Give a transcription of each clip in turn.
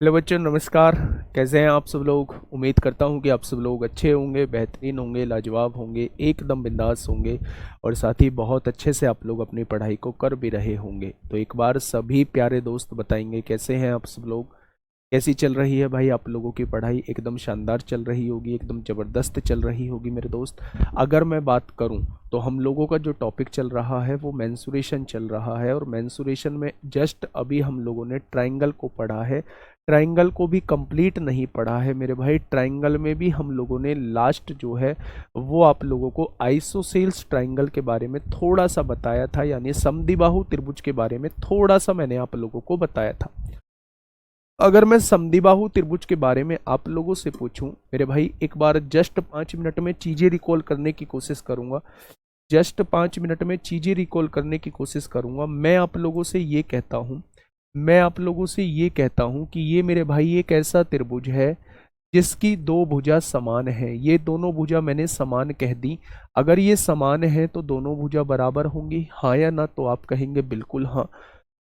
Hello बच्चों, नमस्कार। कैसे हैं आप सब लोग? उम्मीद करता हूं कि आप सब लोग अच्छे होंगे, बेहतरीन होंगे, लाजवाब होंगे, एकदम बिंदास होंगे और साथ ही बहुत अच्छे से आप लोग अपनी पढ़ाई को कर भी रहे होंगे। तो एक बार सभी प्यारे दोस्त बताएंगे कैसे हैं आप सब लोग, कैसी चल रही है भाई आप लोगों की पढ़ाई? एकदम शानदार चल रही होगी, एकदम ज़बरदस्त चल रही होगी मेरे दोस्त। अगर मैं बात करूं तो हम लोगों का जो टॉपिक चल रहा है वो मेंसुरेशन चल रहा है, और मेंसुरेशन में जस्ट अभी हम लोगों ने ट्राइंगल को पढ़ा है। ट्राइंगल को भी कंप्लीट नहीं पढ़ा है मेरे भाई। ट्राइंगल में भी हम लोगों ने लास्ट जो है वो आप लोगों को आइसोसेल्स ट्राइंगल के बारे में थोड़ा सा बताया था, यानी समद्विबाहु त्रिभुज के बारे में थोड़ा सा मैंने आप लोगों को बताया था। अगर मैं समद्विबाहु त्रिभुज के बारे में आप लोगों से पूछूं मेरे भाई, एक बार जस्ट 5 मिनट में चीजें रिकॉल करने की कोशिश करूंगा। जस्ट 5 मिनट में चीजें रिकॉल करने की कोशिश करूंगा। मैं आप लोगों से ये कहता हूं कि ये मेरे भाई एक ऐसा त्रिभुज है जिसकी दो भुजा समान है। ये दोनों भुजा मैंने समान कह दी। अगर ये समान है तो दोनों भुजा बराबर होंगी, हाँ या ना? तो आप कहेंगे बिल्कुल हाँ।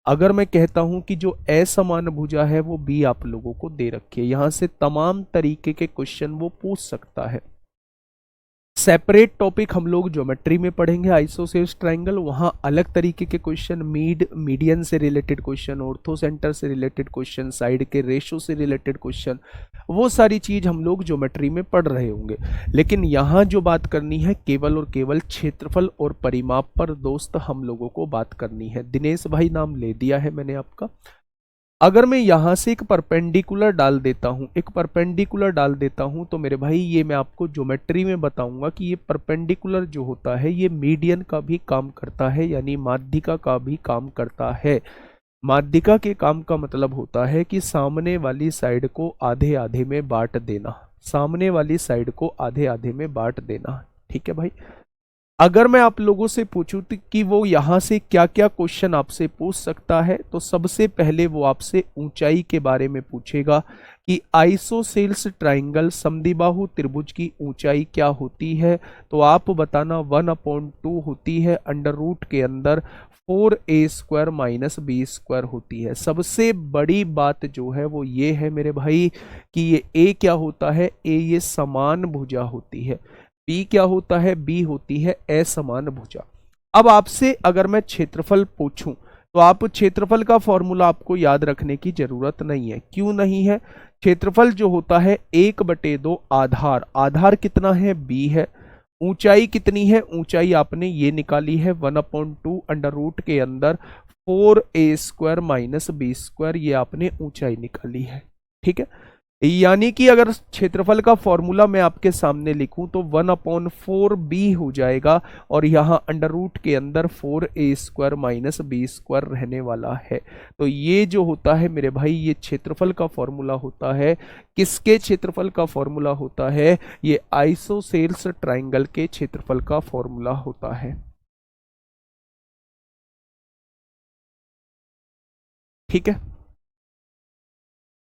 अगर मैं कहता हूं कि जो असमान भुजा है वो बी आप लोगों को दे रखी है, यहां से तमाम तरीके के क्वेश्चन वो पूछ सकता है। सेपरेट टॉपिक हम लोग ज्योमेट्री में पढ़ेंगे, आइसोसेल्स ट्रायंगल, वहां अलग तरीके के क्वेश्चन, मीडियन से रिलेटेड क्वेश्चन, ऑर्थो सेंटर से रिलेटेड क्वेश्चन, साइड के रेशो से रिलेटेड क्वेश्चन, वो सारी चीज हम लोग ज्योमेट्री में पढ़ रहे होंगे। लेकिन यहाँ जो बात करनी है केवल और केवल क्षेत्रफल और परिमाप पर दोस्त हम लोगों को बात करनी है। दिनेश भाई नाम ले दिया है मैंने आपका। अगर मैं यहां से एक परपेंडिकुलर डाल देता हूं, तो मेरे भाई ये मैं आपको ज्योमेट्री में बताऊंगा कि ये परपेंडिकुलर जो होता है ये मीडियन का भी काम करता है, यानी माध्यिका का भी काम करता है। माध्यिका के काम का मतलब होता है कि सामने वाली साइड को आधे आधे में बांट देना, सामने वाली साइड को आधे आधे में बांट देना। ठीक है भाई। अगर मैं आप लोगों से पूछूं कि वो यहां से क्या क्या क्वेश्चन आपसे पूछ सकता है, तो सबसे पहले वो आपसे ऊंचाई के बारे में पूछेगा कि आइसोसेल्स ट्राइंगल समद्विबाहु त्रिभुज की ऊंचाई क्या होती है। तो आप बताना 1/2 होती है, अंडर रूट के अंदर 4a² माइनस b² होती है। सबसे बड़ी बात जो है वो ये है मेरे भाई कि ये a क्या होता है, a ये समान भुजा होती है, बी क्या होता है, बी होती है असमान भुजा। अब आपसे अगर मैं क्षेत्रफल पूछूं तो आप क्षेत्रफल का फॉर्मूला आपको याद रखने की जरूरत नहीं है। क्यों नहीं है? क्षेत्रफल जो होता है 1/2 आधार, आधार कितना है, बी है। ऊंचाई कितनी है, ऊंचाई आपने ये निकाली है 1/2 अंडर रूट के अंदर 4a² माइनस b², ये आपने ऊंचाई निकाली है। ठीक है। यानी कि अगर क्षेत्रफल का फॉर्मूला मैं आपके सामने लिखूं तो 1/4b हो जाएगा, और यहां अंडर रूट के अंदर 4a² माइनस b² रहने वाला है। तो ये जो होता है मेरे भाई ये क्षेत्रफल का फॉर्मूला होता है। किसके क्षेत्रफल का फॉर्मूला होता है? ये आइसोसेल्स ट्राइंगल के क्षेत्रफल का फॉर्मूला होता है। ठीक है।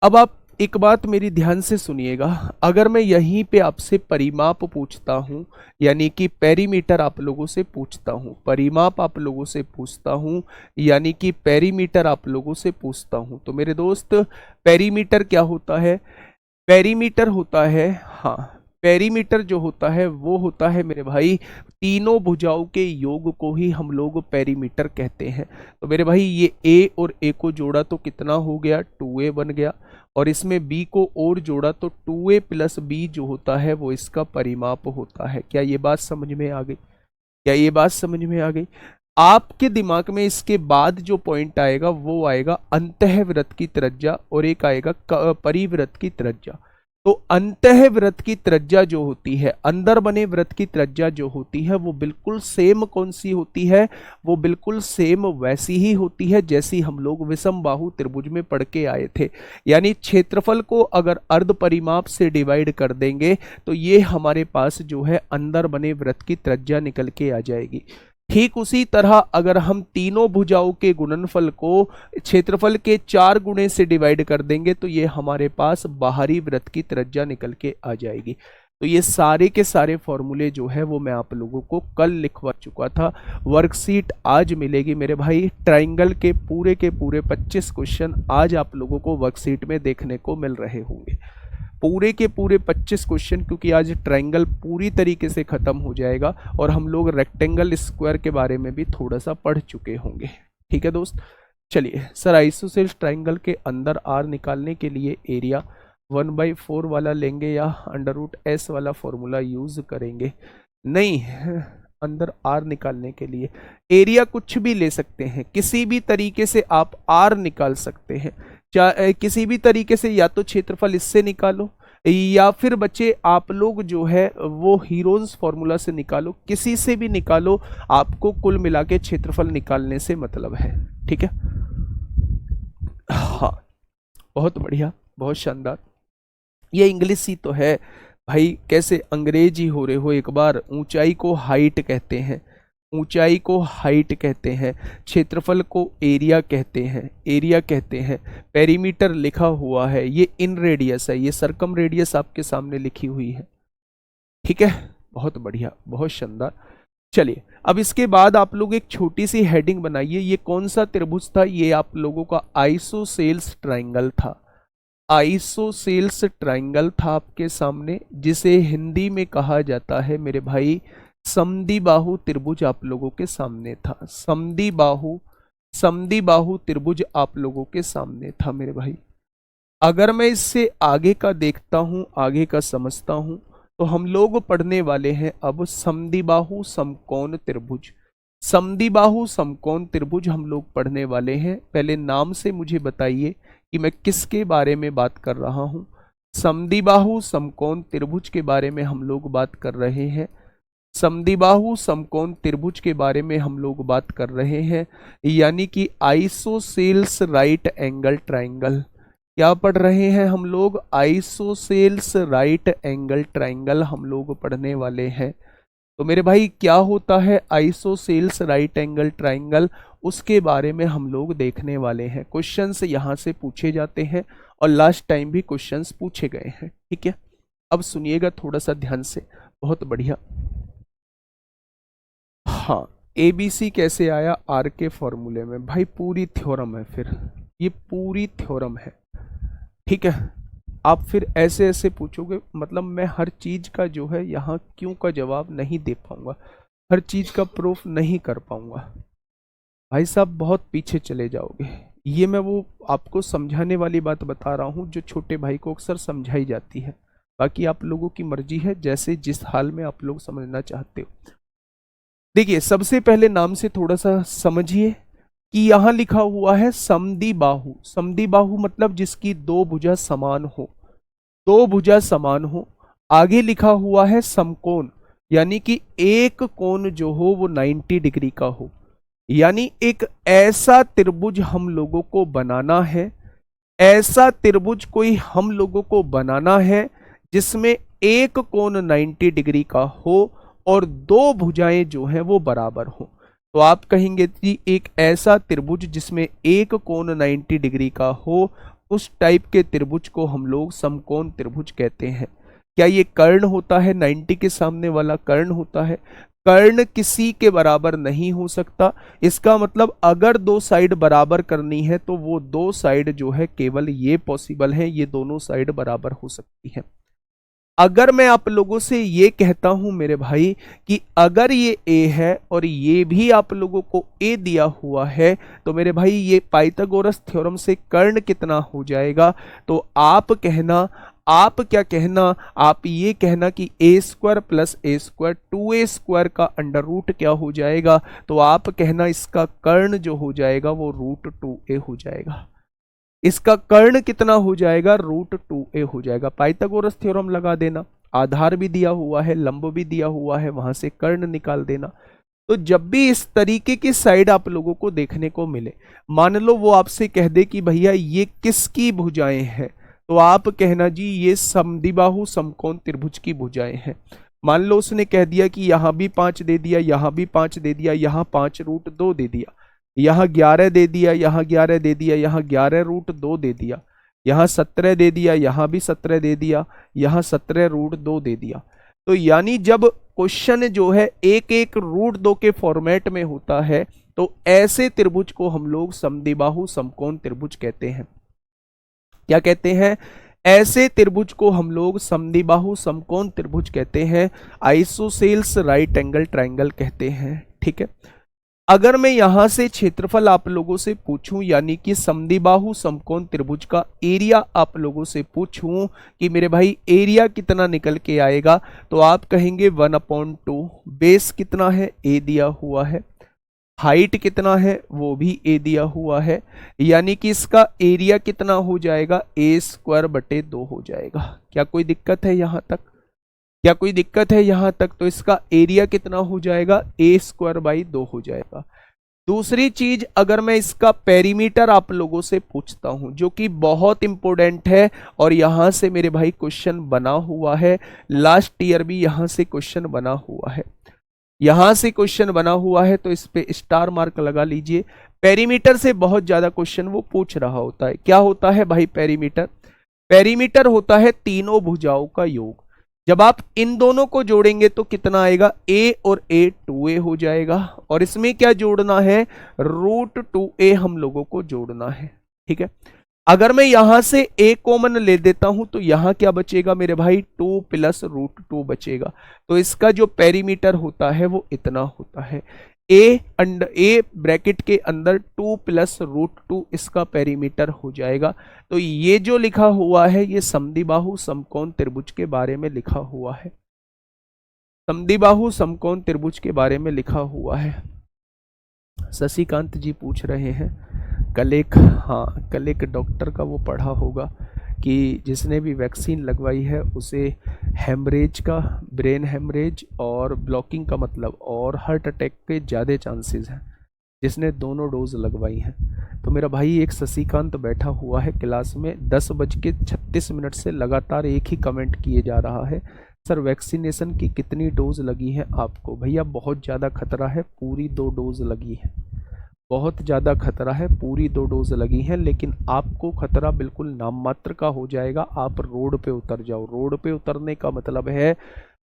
अब आप एक बात मेरी ध्यान से सुनिएगा। अगर मैं यहीं पे आपसे परिमाप पूछता हूं, यानी कि पेरीमीटर आप लोगों से पूछता हूं, परिमाप आप लोगों से पूछता हूं, यानी कि पेरीमीटर आप लोगों से पूछता हूं, तो मेरे दोस्त पेरीमीटर क्या होता है? पेरीमीटर होता है, हाँ, पेरीमीटर जो होता है वो होता है मेरे भाई तीनों भुजाओं के योग को ही हम लोग पेरीमीटर कहते हैं। तो मेरे भाई ये ए और ए को जोड़ा तो कितना हो गया, 2a बन गया, और इसमें बी को और जोड़ा तो 2a प्लस बी जो होता है वो इसका परिमाप होता है। क्या ये बात समझ में आ गई? क्या ये बात समझ में आ गई? आपके दिमाग में इसके बाद जो पॉइंट आएगा वो आएगा अंतःवृत्त की त्रिज्या, और एक आएगा परिवृत्त की त्रिज्या। तो अंतःवृत्त की त्रिज्या जो होती है, अंदर बने वृत्त की त्रिज्या जो होती है वो बिल्कुल सेम कौन सी होती है? वो बिल्कुल सेम वैसी ही होती है जैसी हम लोग विषमबाहु त्रिभुज में पढ़ के आए थे। यानी क्षेत्रफल को अगर अर्ध परिमाप से डिवाइड कर देंगे तो ये हमारे पास जो है अंदर बने वृत्त की त्रिज्या निकल के आ जाएगी। ठीक उसी तरह अगर हम तीनों भुजाओं के गुणनफल को क्षेत्रफल के 4 गुणे से डिवाइड कर देंगे तो ये हमारे पास बाहरी वृत्त की त्रिज्या निकल के आ जाएगी। तो ये सारे के सारे फॉर्मूले जो है वो मैं आप लोगों को कल लिखवा चुका था। वर्कशीट आज मिलेगी मेरे भाई। ट्राइंगल के पूरे 25 क्वेश्चन आज आप लोगों को वर्कशीट में देखने को मिल रहे होंगे, पूरे के पूरे 25 क्वेश्चन, क्योंकि आज ट्राइंगल पूरी तरीके से खत्म हो जाएगा और हम लोग रेक्टेंगल स्क्वायर के बारे में भी थोड़ा सा पढ़ चुके होंगे। ठीक है दोस्त, चलिए सर आइसोसेल्स ट्राइंगल के अंदर आर निकालने के लिए एरिया 1/4 वाला लेंगे या √s वाला फॉर्मूला यूज करेंगे? नहीं, अंदर आर निकालने के लिए एरिया कुछ भी ले सकते हैं, किसी भी तरीके से आप आर निकाल सकते हैं। किसी भी तरीके से, या तो क्षेत्रफल इससे निकालो या फिर बच्चे आप लोग जो है वो हीरोज फॉर्मूला से निकालो, किसी से भी निकालो, आपको कुल मिला के क्षेत्रफल निकालने से मतलब है। ठीक है, हाँ बहुत बढ़िया, बहुत शानदार। ये इंग्लिश ही तो है भाई, कैसे अंग्रेजी हो रहे हो। एक बार ऊंचाई को हाइट कहते हैं, ऊंचाई को हाइट कहते हैं, क्षेत्रफल को एरिया कहते हैं, एरिया कहते हैं। पेरीमीटर लिखा हुआ है, ये इन रेडियस है, ये सरकम रेडियस आपके सामने लिखी हुई है। ठीक है, बहुत बढ़िया, बहुत शानदार। चलिए अब इसके बाद आप लोग एक छोटी सी हेडिंग बनाइए। ये कौन सा त्रिभुज था? ये आप लोगों का आइसोसेल्स ट्राइंगल था। आइसोसेल्स ट्राइंगल था आपके सामने, जिसे हिंदी में कहा जाता है मेरे भाई समद्विबाहु त्रिभुज। आप लोगों के सामने था समद्विबाहु त्रिभुज आप लोगों के सामने था मेरे भाई। अगर मैं इससे आगे का देखता हूं, आगे का समझता हूं, तो हम लोग पढ़ने वाले हैं अब समद्विबाहु समकोण त्रिभुज। समद्विबाहु समकोण त्रिभुज हम लोग पढ़ने वाले हैं। पहले नाम से मुझे बताइए कि मैं किसके बारे में बात कर रहा हूं। समद्विबाहु समकोण त्रिभुज के बारे में हम लोग बात कर रहे हैं। समद्विबाहु समकोण त्रिभुज के बारे में हम लोग बात कर रहे हैं, यानी कि आइसोसेल्स राइट एंगल ट्राइंगल। क्या पढ़ रहे हैं हम लोग? आइसोसेल्स राइट एंगल ट्राइंगल हम लोग पढ़ने वाले हैं। तो मेरे भाई क्या होता है आइसोसेल्स राइट एंगल ट्राइंगल, उसके बारे में हम लोग देखने वाले हैं। क्वेश्चंस यहाँ से पूछे जाते हैं और लास्ट टाइम भी क्वेश्चंस पूछे गए हैं। ठीक है, अब सुनिएगा थोड़ा सा ध्यान से, बहुत बढ़िया। हाँ, ABC कैसे आया आर के फॉर्मूले में? भाई पूरी थ्योरम है, फिर ये पूरी थ्योरम है। ठीक है, आप फिर ऐसे ऐसे पूछोगे, मतलब मैं हर चीज का जो है यहाँ क्यों का जवाब नहीं दे पाऊंगा, हर चीज का प्रूफ नहीं कर पाऊंगा। भाई साहब बहुत पीछे चले जाओगे। ये मैं वो आपको समझाने वाली बात बता रहा हूँ जो छोटे भाई को अक्सर समझाई जाती है। बाकी आप लोगों की मर्जी है, जैसे जिस हाल में आप लोग समझना चाहते हो। देखिए सबसे पहले नाम से थोड़ा सा समझिए कि यहाँ लिखा हुआ है समद्विबाहु। समद्विबाहु मतलब जिसकी दो भुजा समान हो, दो भुजा समान हो। आगे लिखा हुआ है समकोण, यानी कि एक कोण जो हो वो 90 डिग्री का हो। यानी एक ऐसा त्रिभुज हम लोगों को बनाना है, ऐसा त्रिभुज कोई हम लोगों को बनाना है जिसमें एक कोण 90 डिग्री का हो और दो भुजाएं जो हैं वो बराबर हो। तो आप कहेंगे कि एक ऐसा त्रिभुज जिसमें एक कोण 90 डिग्री का हो, उस टाइप के त्रिभुज को हम लोग समकोण त्रिभुज कहते हैं। क्या ये कर्ण होता है? 90 के सामने वाला कर्ण होता है? कर्ण किसी के बराबर नहीं हो सकता। इसका मतलब अगर दो साइड बराबर करनी है तो वो दो साइड जो है केवल ये पॉसिबल है, ये दोनों साइड बराबर हो सकती है। अगर मैं आप लोगों से ये कहता हूं मेरे भाई कि अगर ये A है और ये भी आप लोगों को A दिया हुआ है, तो मेरे भाई ये पाइथागोरस थ्योरम से कर्ण कितना हो जाएगा? तो आप कहना, आप क्या कहना, आप ये कहना कि A² + A² 2A² का अंडर रूट क्या हो जाएगा? तो आप कहना इसका कर्ण जो हो जाएगा वो √2A हो जाएगा। इसका कर्ण कितना हो जाएगा? √2A हो जाएगा। पाइथागोरस थ्योरम लगा देना, आधार भी दिया हुआ है, लंब भी दिया हुआ है, वहां से कर्ण निकाल देना। तो जब भी इस तरीके की साइड आप लोगों को देखने को मिले, मान लो वो आपसे कह दे कि भैया ये किसकी भुजाएं हैं, तो आप कहना जी ये समद्विबाहु समकोण त्रिभुज की भुजाएं हैं। मान लो उसने कह दिया कि यहाँ भी 5 दे दिया, यहाँ भी 5 दे दिया, यहाँ 5√2 दे दिया, यहाँ 11 दे दिया, यहाँ 11 दे दिया, यहाँ 11√2 दे दिया, यहाँ 17 दे दिया, यहाँ भी 17 दे दिया, यहाँ 17√2 दे दिया। तो यानी जब क्वेश्चन जो है एक एक √2 के फॉर्मेट में होता है तो ऐसे त्रिभुज को हम लोग समद्विबाहु समकोण त्रिभुज कहते हैं। क्या कहते हैं? ऐसे त्रिभुज को हम लोग समद्विबाहु समकोण त्रिभुज कहते हैं, आइसोसेल्स राइट एंगल ट्रायंगल कहते हैं। ठीक है, अगर मैं यहां से क्षेत्रफल आप लोगों से पूछूं, यानी कि समद्विबाहु समकोण त्रिभुज का एरिया आप लोगों से पूछूं कि मेरे भाई एरिया कितना निकल के आएगा, तो आप कहेंगे 1/2। बेस कितना है? ए दिया हुआ है। हाइट कितना है? वो भी ए दिया हुआ है। यानी कि इसका एरिया कितना हो जाएगा? a² 2 हो जाएगा। क्या कोई दिक्कत है यहां तक? क्या कोई दिक्कत है यहां तक? तो इसका एरिया कितना हो जाएगा? a² 2 हो जाएगा। दूसरी चीज, अगर मैं इसका पेरीमीटर आप लोगों से पूछता हूं, जो कि बहुत इंपॉर्टेंट है और यहां से मेरे भाई क्वेश्चन बना हुआ है, लास्ट ईयर भी यहां से क्वेश्चन बना हुआ है, यहां से क्वेश्चन बना हुआ है, तो इस पे स्टार मार्क लगा लीजिए। पेरीमीटर से बहुत ज्यादा क्वेश्चन वो पूछ रहा होता है। क्या होता है भाई पेरीमीटर? पेरीमीटर होता है तीनों भुजाओं का योग। जब आप इन दोनों को जोड़ेंगे तो कितना आएगा? a और a 2a हो जाएगा। और इसमें क्या जोड़ना है? √2a हम लोगों को जोड़ना है। ठीक है, अगर मैं यहां से a कॉमन ले देता हूं तो यहां क्या बचेगा मेरे भाई? 2 + √2 बचेगा। तो इसका जो पेरीमीटर होता है वो इतना होता है। ए ब्रैकेट के अंदर 2 + √2 इसका पेरीमीटर हो जाएगा। तो ये जो लिखा हुआ है ये समद्विबाहु समकोण त्रिभुज के बारे में लिखा हुआ है। समद्विबाहु समकोण त्रिभुज के बारे में लिखा हुआ है। शशिकांत जी पूछ रहे हैं, कल एक डॉक्टर का वो पढ़ा होगा कि जिसने भी वैक्सीन लगवाई है उसे हेमरेज का, ब्रेन हेमरेज और ब्लॉकिंग का मतलब और हार्ट अटैक के ज़्यादा चांसेस हैं जिसने दोनों डोज लगवाई हैं। तो मेरा भाई एक शशिकांत बैठा हुआ है क्लास में, 10:36 से लगातार एक ही कमेंट किए जा रहा है, सर वैक्सीनेशन की कितनी डोज लगी है आपको? भैया बहुत ज़्यादा खतरा है, पूरी 2 डोज लगी है। बहुत ज़्यादा खतरा है, पूरी 2 डोज लगी हैं। लेकिन आपको खतरा बिल्कुल नाम मात्र का हो जाएगा, आप रोड पे उतर जाओ। रोड पे उतरने का मतलब है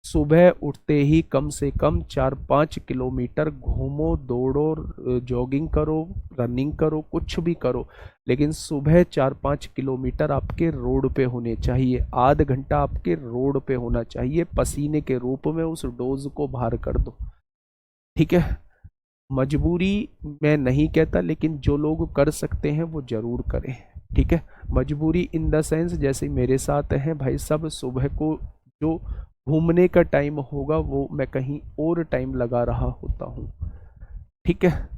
सुबह उठते ही कम से कम 4-5 किलोमीटर घूमो, दौड़ो, जॉगिंग करो, रनिंग करो, कुछ भी करो, लेकिन सुबह 4-5 किलोमीटर आपके रोड पे होने चाहिए। आध घंटा आपके रोड पे होना चाहिए, पसीने के रूप में उस डोज को बाहर कर दो। ठीक है, मजबूरी मैं नहीं कहता, लेकिन जो लोग कर सकते हैं वो जरूर करें। ठीक है, मजबूरी इन द सेंस जैसे मेरे साथ है भाई, सब सुबह को जो घूमने का टाइम होगा वो मैं कहीं और टाइम लगा रहा होता हूँ। ठीक है,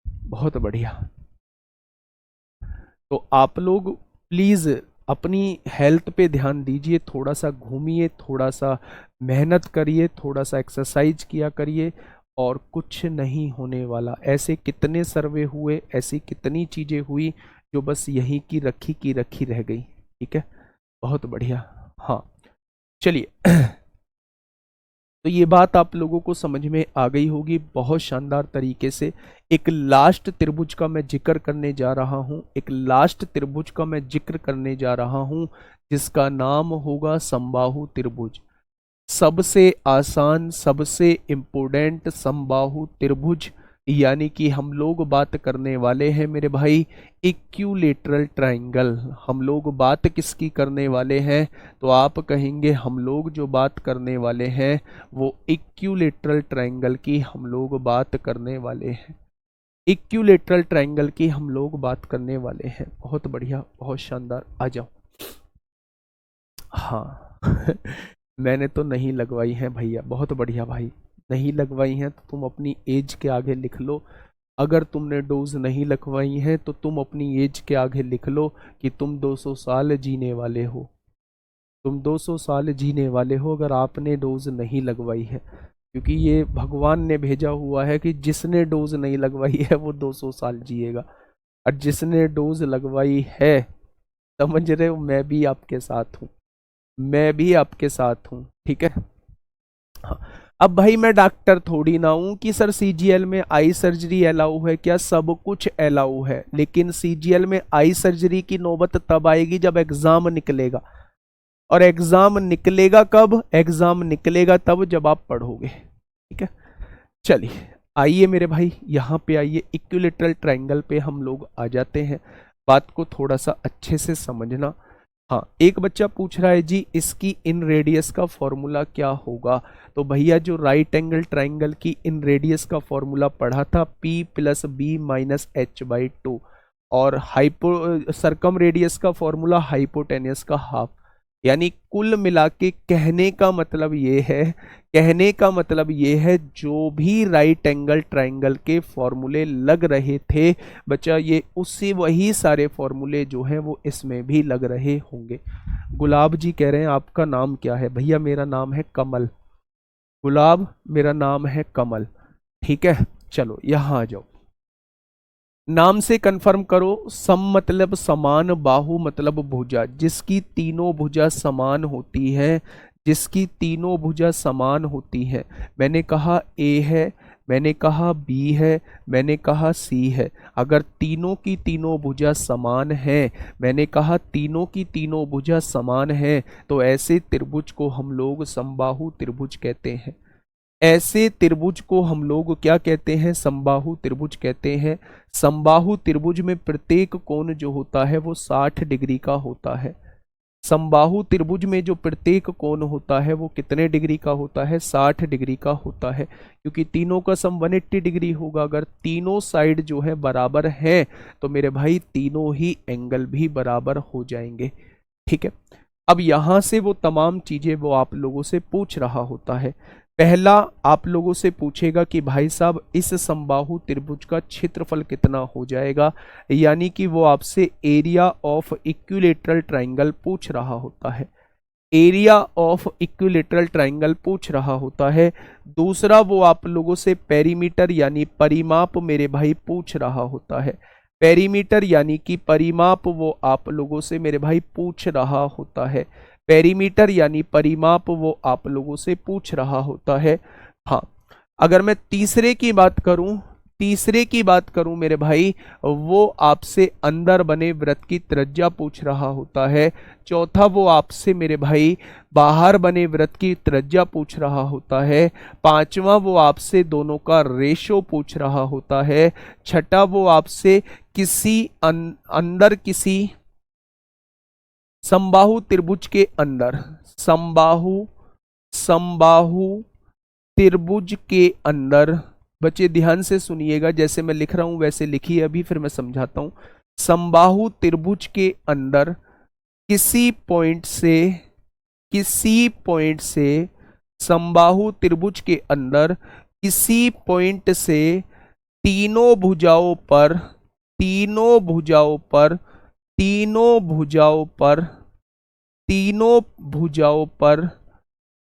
बहुत बढ़िया। तो आप लोग प्लीज अपनी हेल्थ पे ध्यान दीजिए, थोड़ा सा घूमिए, थोड़ा सा मेहनत करिए, थोड़ा सा एक्सरसाइज किया करिए, और कुछ नहीं होने वाला। ऐसे कितने सर्वे हुए, ऐसी कितनी चीजें हुई जो बस यहीं की रखी रह गई। ठीक है, बहुत बढ़िया। हाँ चलिए तो ये बात आप लोगों को समझ में आ गई होगी बहुत शानदार तरीके से। एक लास्ट त्रिभुज का मैं जिक्र करने जा रहा हूं, एक लास्ट त्रिभुज का मैं जिक्र करने जा रहा हूं जिसका नाम होगा समबाहु त्रिभुज। सबसे आसान, सबसे इम्पोर्टेंट समबाहु त्रिभुज, यानी कि हम लोग बात करने वाले हैं मेरे भाई इक्विलैटरल ट्रायंगल। हम लोग बात किसकी करने वाले हैं? तो आप कहेंगे हम लोग जो बात करने वाले हैं वो इक्विलैटरल ट्रायंगल की हम लोग बात करने वाले हैं। इक्विलैटरल ट्रायंगल की हम लोग बात करने वाले हैं। बहुत बढ़िया, बहुत शानदार, आ जाओ। हाँ मैंने तो नहीं लगवाई है भैया, बहुत बढ़िया भाई। नहीं लगवाई हैं तो तुम अपनी एज के आगे लिख लो। अगर तुमने डोज नहीं लगवाई है तो तुम अपनी एज के आगे लिख लो कि तुम 200 साल जीने वाले हो। तुम 200 साल जीने वाले हो अगर आपने डोज नहीं लगवाई है, क्योंकि ये भगवान ने भेजा हुआ है कि जिसने डोज नहीं लगवाई है वो 200 साल जिएगा, और जिसने डोज लगवाई है, समझ रहे हो, मैं भी आपके साथ हूँ, मैं भी आपके साथ हूँ। ठीक है, हाँ। अब भाई मैं डॉक्टर थोड़ी ना हूं कि सर सीजीएल में आई सर्जरी अलाउ है क्या? सब कुछ अलाउ है, लेकिन सीजीएल में आई सर्जरी की नौबत तब आएगी जब एग्जाम निकलेगा। और एग्जाम निकलेगा कब? एग्जाम निकलेगा तब जब आप पढ़ोगे। ठीक है, चलिए आइए मेरे भाई, यहाँ पे आइए, इक्विलेटरल ट्रायंगल पे हम लोग आ जाते हैं। बात को थोड़ा सा अच्छे से समझना। हाँ, एक बच्चा पूछ रहा है जी इसकी इन रेडियस का फॉर्मूला क्या होगा? तो भैया जो राइट एंगल ट्राइंगल की इन रेडियस का फॉर्मूला पढ़ा था, P plus B minus H by two, और हाइपो सरकम रेडियस का फॉर्मूला हाइपोटेनियस का हाफ। यानी कुल मिला के कहने का मतलब ये है, कहने का मतलब ये है जो भी राइट एंगल ट्राइंगल के फॉर्मूले लग रहे थे बच्चा, ये उसी वही सारे फॉर्मूले जो हैं वो इसमें भी लग रहे होंगे। गुलाब जी कह रहे हैं आपका नाम क्या है? भैया मेरा नाम है कमल। गुलाब, मेरा नाम है कमल। ठीक है, चलो यहां आ जाओ। नाम से कंफर्म करो। सम मतलब समान, बाहु मतलब भुजा, जिसकी तीनों भुजा समान होती है, जिसकी तीनों भुजा समान होती है। मैंने कहा ए है, मैंने कहा बी है, मैंने कहा सी है। अगर तीनों की तीनों भुजा समान है, मैंने कहा तीनों की तीनों भुजा समान है, तो ऐसे त्रिभुज को हम लोग समबाहु त्रिभुज कहते हैं। ऐसे त्रिभुज को हम लोग क्या कहते हैं? समबाहु त्रिभुज कहते हैं। समबाहु त्रिभुज में प्रत्येक कोण जो होता है वो 60 डिग्री का होता है। समबाहु त्रिभुज में जो प्रत्येक कोण होता है वो कितने डिग्री का होता है? 60 डिग्री का होता है, क्योंकि तीनों का सम 180 डिग्री होगा। अगर तीनों साइड जो है बराबर हैं तो मेरे भाई तीनों ही एंगल भी बराबर हो जाएंगे। ठीक है, अब यहां से वो तमाम चीजें वो आप लोगों से पूछ रहा होता है। पहला आप लोगों से पूछेगा कि भाई साहब इस समबाहु त्रिभुज का क्षेत्रफल कितना हो जाएगा, यानी कि वो आपसे एरिया ऑफ इक्विलेटरल ट्राइंगल पूछ रहा होता है। एरिया ऑफ इक्विलेटरल ट्राइंगल पूछ रहा होता है। दूसरा वो आप लोगों से पेरीमीटर यानी परिमाप मेरे भाई पूछ रहा होता है। पेरीमीटर यानी कि परिमाप वो आप लोगों से मेरे भाई पूछ रहा होता है। पेरीमीटर यानी परिमाप वो आप लोगों से पूछ रहा होता है। हाँ, अगर मैं तीसरे की बात करूं, तीसरे की बात करूं मेरे भाई, वो आपसे अंदर बने वृत्त की त्रिज्या पूछ रहा होता है। चौथा वो आपसे मेरे भाई बाहर बने वृत्त की त्रिज्या पूछ रहा होता है। पांचवा वो आपसे दोनों का रेशो पूछ रहा होता है। छठा वो आपसे किसी अंदर किसी समबाहु त्रिभुज के अंदर, समबाहु समबाहु त्रिभुज के अंदर, बच्चे ध्यान से सुनिएगा, जैसे मैं लिख रहा हूं वैसे लिखिए, अभी फिर मैं समझाता हूं। समबाहु त्रिभुज के अंदर किसी पॉइंट से, किसी पॉइंट से, समबाहु त्रिभुज के अंदर किसी पॉइंट से तीनों भुजाओं पर, तीनों भुजाओं पर, तीनों भुजाओं पर, तीनों भुजाओं पर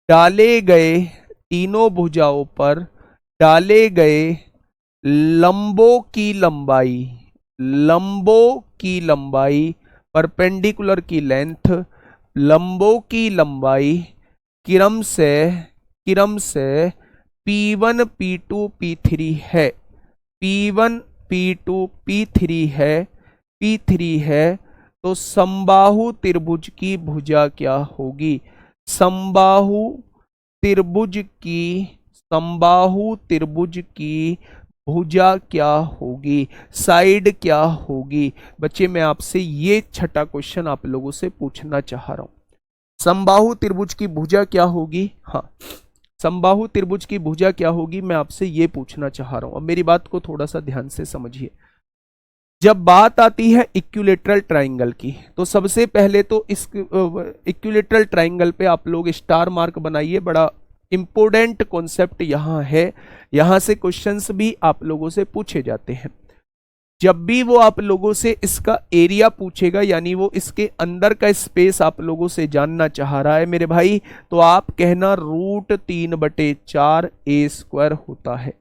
डाले गए, तीनों भुजाओं पर डाले गए लंबों की लंबाई, लंबों की लंबाई, परपेंडिकुलर की लेंथ, लंबों की लंबाई क्रम से P1 P2 P3 है, P1 P2 P3 है, P3 है, तो समबाहु त्रिभुज की भुजा क्या होगी? समबाहु त्रिभुज की, समबाहु त्रिभुज की भुजा क्या होगी? साइड क्या होगी? बच्चे मैं आपसे ये छठा क्वेश्चन आप लोगों से पूछना चाह रहा हूं। समबाहु त्रिभुज की भुजा क्या होगी? हाँ, समबाहु त्रिभुज की भुजा क्या होगी, मैं आपसे ये पूछना चाह रहा हूं। अब मेरी बात को थोड़ा सा ध्यान से समझिए। जब बात आती है इक्विलेटरल ट्राइंगल की, तो सबसे पहले तो इस इक्विलेटरल ट्राइंगल पे आप लोग स्टार मार्क बनाइए, बड़ा इंपोर्टेंट कॉन्सेप्ट यहां है। यहां से क्वेश्चंस भी आप लोगों से पूछे जाते हैं। जब भी वो आप लोगों से इसका एरिया पूछेगा, यानी वो इसके अंदर का स्पेस आप लोगों से जानना चाह रहा है मेरे भाई, तो आप कहना √3/4 ए स्क्वायर होता है।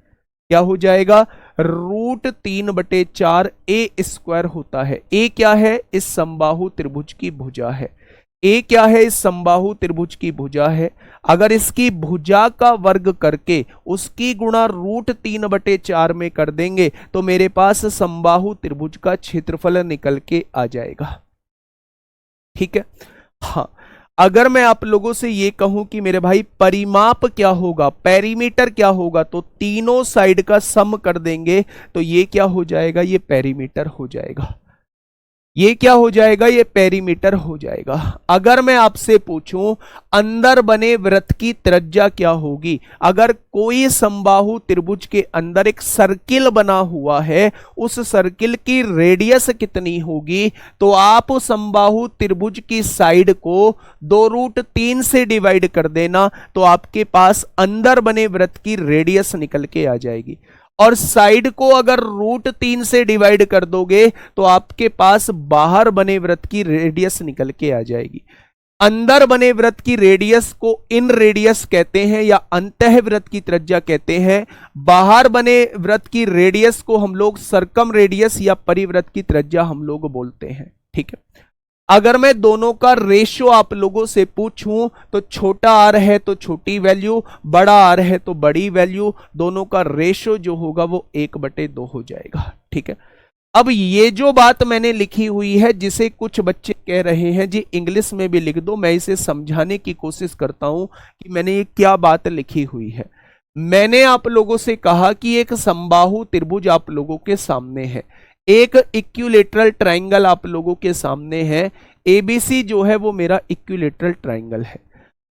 क्या हो जाएगा? √3/4 ए स्क्वायर होता है। ए क्या है? इस समबाहु त्रिभुज की भुजा है। ए क्या है? इस समबाहु त्रिभुज की भुजा है। अगर इसकी भुजा का वर्ग करके उसकी गुणा √3/4 में कर देंगे तो मेरे पास समबाहु त्रिभुज का क्षेत्रफल निकल के आ जाएगा। ठीक है, हाँ। अगर मैं आप लोगों से ये कहूं कि मेरे भाई परिमाप क्या होगा, पेरीमीटर क्या होगा, तो तीनों साइड का सम कर देंगे तो ये क्या हो जाएगा, ये पेरीमीटर हो जाएगा। ये क्या हो जाएगा, ये पेरीमीटर हो जाएगा। अगर मैं आपसे पूछूं अंदर बने वृत्त की त्रिज्या क्या होगी, अगर कोई समबाहु त्रिभुज के अंदर एक सर्किल बना हुआ है, उस सर्किल की रेडियस कितनी होगी, तो आप समबाहु त्रिभुज की साइड को 2√3 से डिवाइड कर देना, तो आपके पास अंदर बने वृत्त की रेडियस निकल के आ जाएगी। और साइड को अगर √3 से डिवाइड कर दोगे तो आपके पास बाहर बने वृत्त की रेडियस निकल के आ जाएगी। अंदर बने वृत्त की रेडियस को इन रेडियस कहते हैं या अंतः वृत्त की त्रिज्या कहते हैं। बाहर बने वृत्त की रेडियस को हम लोग सरकम रेडियस या परिवृत्त की त्रिज्या हम लोग बोलते हैं। ठीक है, अगर मैं दोनों का रेशियो आप लोगों से पूछूं तो छोटा आर है तो छोटी वैल्यू, बड़ा आर है तो बड़ी वैल्यू, दोनों का रेशियो जो होगा वो 1/2 हो जाएगा। ठीक है, अब ये जो बात मैंने लिखी हुई है, जिसे कुछ बच्चे कह रहे हैं जी इंग्लिश में भी लिख दो, मैं इसे समझाने की कोशिश करता हूं कि मैंने ये क्या बात लिखी हुई है। मैंने आप लोगों से कहा कि एक समबाहु त्रिभुज आप लोगों के सामने है, एक इक्विलेटरल ट्राइंगल आप लोगों के सामने है। एबीसी जो है वो मेरा इक्विलेटरल ट्राइंगल है।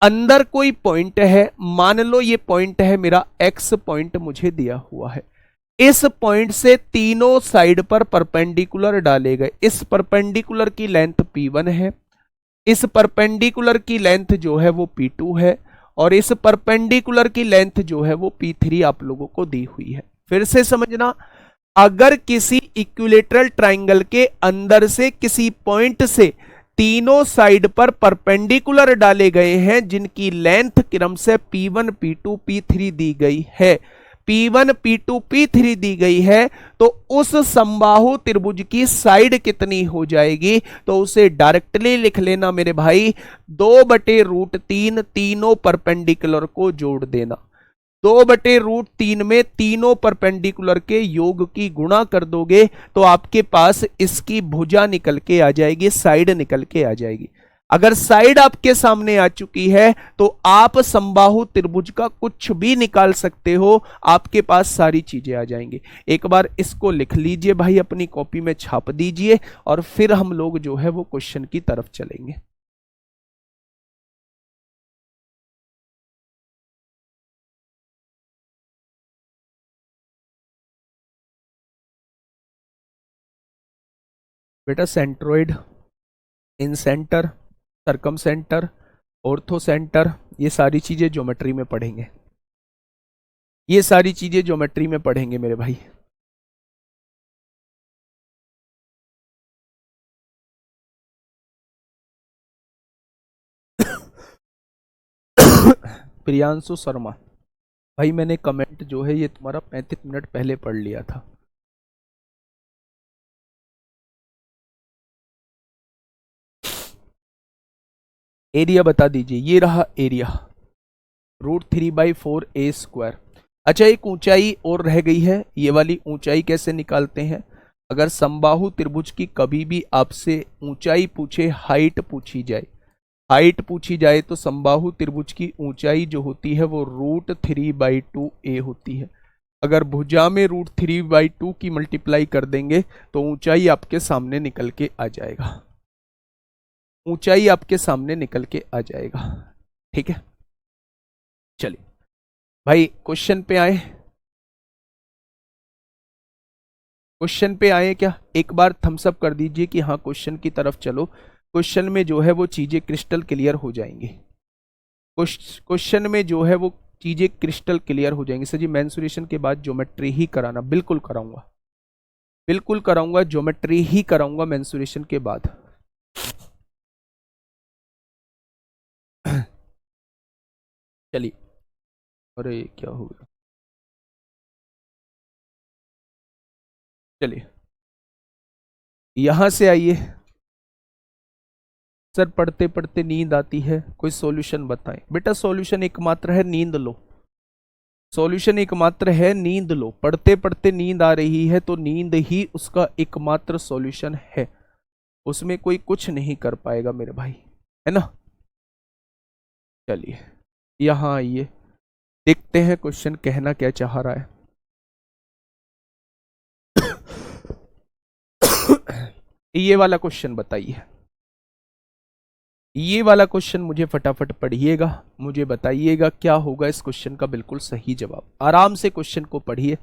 अंदर कोई पॉइंट है, मान लो ये पॉइंट है मेरा एक्स पॉइंट मुझे दिया हुआ है। इस पॉइंट से तीनों साइड पर परपेंडिकुलर डाले गए। इस परपेंडिकुलर की लेंथ P1 है, इस परपेंडिकुलर की लेंथ जो है वो P2 है, और इस परपेंडिकुलर की लेंथ जो है वो P3 आप लोगों को दी हुई है। फिर से समझना, अगर किसी इक्विलेटरल ट्राइंगल के अंदर से किसी पॉइंट से तीनों साइड पर परपेंडिकुलर डाले गए हैं जिनकी लेंथ क्रम से P1 P2 P3 दी गई है, P1 P2 P3 दी गई है, तो उस समबाहु त्रिभुज की साइड कितनी हो जाएगी, तो उसे डायरेक्टली लिख लेना मेरे भाई, 2/√3 तीनों परपेंडिकुलर को जोड़ देना। 2/√3 में तीनों परपेंडिकुलर के योग की गुणा कर दोगे तो आपके पास इसकी भुजा निकल के आ जाएगी, साइड निकल के आ जाएगी। अगर साइड आपके सामने आ चुकी है तो आप समबाहु त्रिभुज का कुछ भी निकाल सकते हो, आपके पास सारी चीजें आ जाएंगी। एक बार इसको लिख लीजिए भाई, अपनी कॉपी में छाप दीजिए, और फिर हम लोग जो है वो क्वेश्चन की तरफ चलेंगे। बेटा सेंट्रोइड, इन सेंटर, सरकम सेंटर, ऑर्थो सेंटर, ये सारी चीजें ज्योमेट्री में पढ़ेंगे, ये सारी चीजें ज्योमेट्री में पढ़ेंगे मेरे भाई। प्रियांशु शर्मा भाई, मैंने कमेंट जो है ये तुम्हारा 35 मिनट पहले पढ़ लिया था। एरिया बता दीजिए, ये रहा एरिया, √3/4a²। अच्छा, एक ऊंचाई और रह गई है, ये वाली ऊंचाई कैसे निकालते हैं। अगर समबाहु त्रिभुज की कभी भी आपसे ऊंचाई पूछे, हाइट पूछी जाए, हाइट पूछी जाए, तो समबाहु त्रिभुज की ऊंचाई जो होती है वो √3/2a होती है। अगर भुजा में √3/2 की मल्टीप्लाई कर देंगे तो ऊंचाई आपके सामने निकल के आ जाएगा, ऊंचाई आपके सामने निकल के आ जाएगा। ठीक है, चलिए भाई क्वेश्चन पे आए, क्वेश्चन पे आए क्या, एक बार थम्स अप कर दीजिए कि हाँ क्वेश्चन की तरफ चलो। क्वेश्चन में जो है वो चीजें क्रिस्टल क्लियर हो जाएंगी, क्वेश्चन में जो है वो चीजें क्रिस्टल क्लियर हो जाएंगी। सर जी मेंसुरेशन के बाद ज्योमेट्री ही कराना, बिल्कुल कराऊंगा, बिल्कुल कराऊंगा, ज्योमेट्री ही कराऊंगा मेंसुरेशन के बाद। चलिए, अरे क्या हो गया, चलिए यहां से आइए। सर पढ़ते पढ़ते नींद आती है, कोई सॉल्यूशन बताएं। बेटा सॉल्यूशन एकमात्र है नींद लो, सॉल्यूशन एकमात्र है नींद लो। पढ़ते पढ़ते नींद आ रही है तो नींद ही उसका एकमात्र सॉल्यूशन है, उसमें कोई कुछ नहीं कर पाएगा मेरे भाई, है ना। चलिए यहाँ आइए, देखते हैं क्वेश्चन कहना क्या चाह रहा है। ये वाला क्वेश्चन बताइए, ये वाला क्वेश्चन मुझे फटाफट पढ़िएगा, मुझे बताइएगा क्या होगा इस क्वेश्चन का बिल्कुल सही जवाब। आराम से क्वेश्चन को पढ़िए।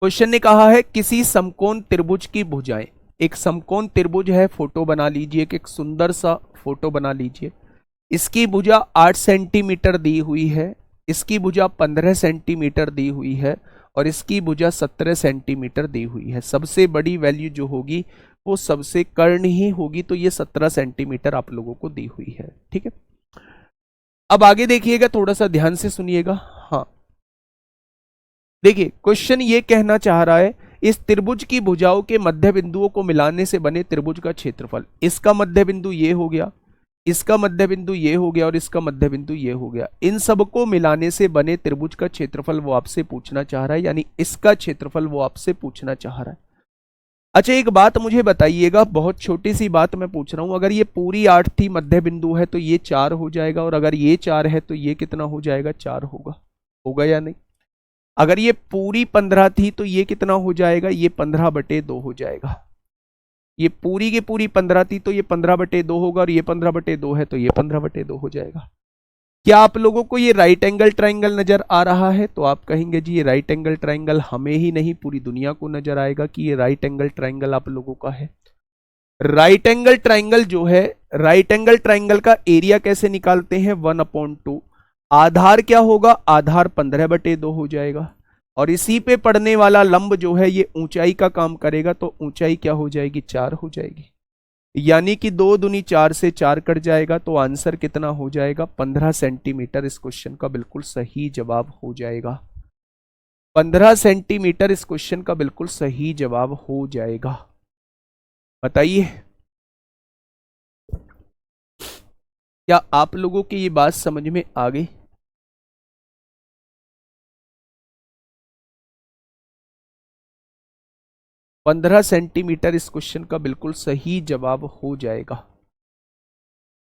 क्वेश्चन ने कहा है किसी समकोण त्रिभुज की भुजाएं, एक समकोण त्रिभुज है, फोटो बना लीजिए, एक सुंदर सा फोटो बना लीजिए। इसकी भुजा 8 सेंटीमीटर दी हुई है, इसकी भुजा 15 सेंटीमीटर दी हुई है और इसकी भुजा 17 सेंटीमीटर दी हुई है। सबसे बड़ी वैल्यू जो होगी वो सबसे कर्ण ही होगी, तो ये 17 सेंटीमीटर आप लोगों को दी हुई है। ठीक है, अब आगे देखिएगा, थोड़ा सा ध्यान से सुनिएगा। हाँ देखिए, क्वेश्चन ये कहना चाह रहा है इस त्रिभुज की भुजाओं के मध्य बिंदुओं को मिलाने से बने त्रिभुज का क्षेत्रफल। इसका मध्य बिंदु ये हो गया, इसका मध्य बिंदु ये हो गया और इसका मध्य बिंदु ये हो गया। इन सबको मिलाने से बने त्रिभुज का क्षेत्रफल वो आपसे पूछना चाह रहा है, यानी इसका क्षेत्रफल वो आपसे पूछना चाह रहा है। अच्छा एक बात मुझे बताइएगा, बहुत छोटी सी बात मैं पूछ रहा हूं, अगर ये पूरी 8 थी मध्य बिंदु है तो ये 4 हो जाएगा, और अगर ये 4 है तो ये कितना हो जाएगा, 4 होगा, होगा या नहीं? अगर ये पूरी 15 थी तो ये कितना हो जाएगा, ये 15/2 हो जाएगा। ये पूरी की पूरी 15 थी तो ये 15/2 होगा, और ये 15/2 है तो ये 15/2 हो जाएगा। क्या आप लोगों को ये राइट एंगल ट्राइंगल नजर आ रहा है? तो आप कहेंगे जी ये राइट एंगल ट्राइंगल हमें ही नहीं पूरी दुनिया को नजर आएगा कि ये राइट एंगल ट्राइंगल आप लोगों का है। राइट एंगल ट्राइंगल जो है, राइट एंगल ट्राइंगल का एरिया कैसे निकालते हैं, 1/2। आधार क्या होगा, आधार 15/2 हो जाएगा, और इसी पे पड़ने वाला लंब जो है ये ऊंचाई का काम करेगा, तो ऊंचाई क्या हो जाएगी, 4 हो जाएगी। यानी कि 2 दूनी 4 से 4 कट जाएगा, तो आंसर कितना हो जाएगा, 15 सेंटीमीटर इस क्वेश्चन का बिल्कुल सही जवाब हो जाएगा। 15 सेंटीमीटर इस क्वेश्चन का बिल्कुल सही जवाब हो जाएगा। बताइए क्या आप लोगों की ये बात समझ में आ गई? पंद्रह सेंटीमीटर इस क्वेश्चन का बिल्कुल सही जवाब हो जाएगा।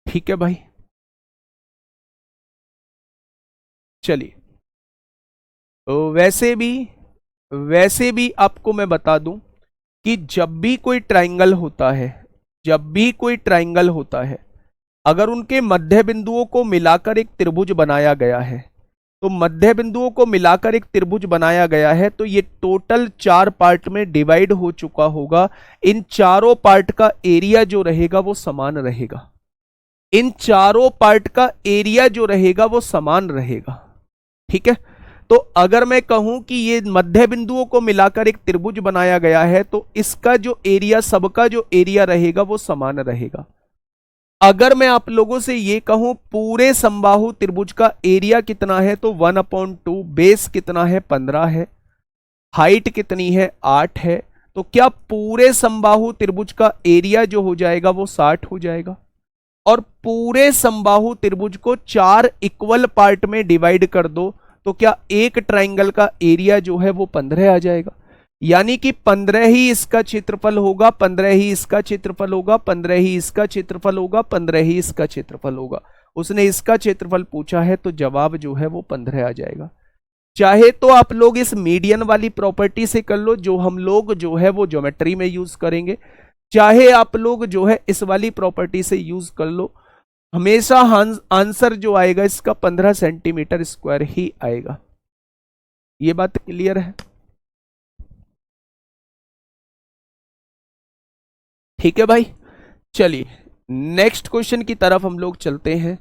ठीक है भाई, चलिए वैसे भी आपको मैं बता दूं कि जब भी कोई ट्राइंगल होता है, जब भी कोई ट्राइंगल होता है, अगर उनके मध्य बिंदुओं को मिलाकर एक त्रिभुज बनाया गया है, तो मध्य बिंदुओं को मिलाकर एक त्रिभुज बनाया गया है, तो ये टोटल 4 पार्ट में डिवाइड हो चुका होगा। इन चारों पार्ट का एरिया जो रहेगा वो समान रहेगा, इन चारों पार्ट का एरिया जो रहेगा वो समान रहेगा। ठीक है, तो अगर मैं कहूं कि ये मध्य बिंदुओं को मिलाकर एक त्रिभुज बनाया गया है, तो इसका जो एरिया, सबका जो एरिया रहेगा वो समान रहेगा। अगर मैं आप लोगों से ये कहूं पूरे समबाहु त्रिभुज का एरिया कितना है, तो 1/2, बेस कितना है, 15 है, हाइट कितनी है, 8 है, तो क्या पूरे समबाहु त्रिभुज का एरिया जो हो जाएगा वो 60 हो जाएगा। और पूरे समबाहु त्रिभुज को 4 इक्वल पार्ट में डिवाइड कर दो, तो क्या एक ट्राइंगल का एरिया जो है वो 15 आ जाएगा। यानी कि 15 ही इसका क्षेत्रफल होगा, 15 ही इसका क्षेत्रफल होगा, 15 ही इसका क्षेत्रफल होगा, 15 ही इसका क्षेत्रफल होगा। उसने इसका क्षेत्रफल पूछा है तो जवाब जो है वो 15 आ जाएगा। चाहे तो आप लोग इस मीडियन वाली प्रॉपर्टी से कर लो, जो हम लोग जो है वो ज्योमेट्री में यूज करेंगे, चाहे आप लोग जो है इस वाली प्रॉपर्टी से यूज कर लो, हमेशा आंसर जो आएगा इसका 15 सेंटीमीटर स्क्वायर ही आएगा। ये बात क्लियर है? ठीक है भाई, चलिए नेक्स्ट क्वेश्चन की तरफ हम लोग चलते हैं।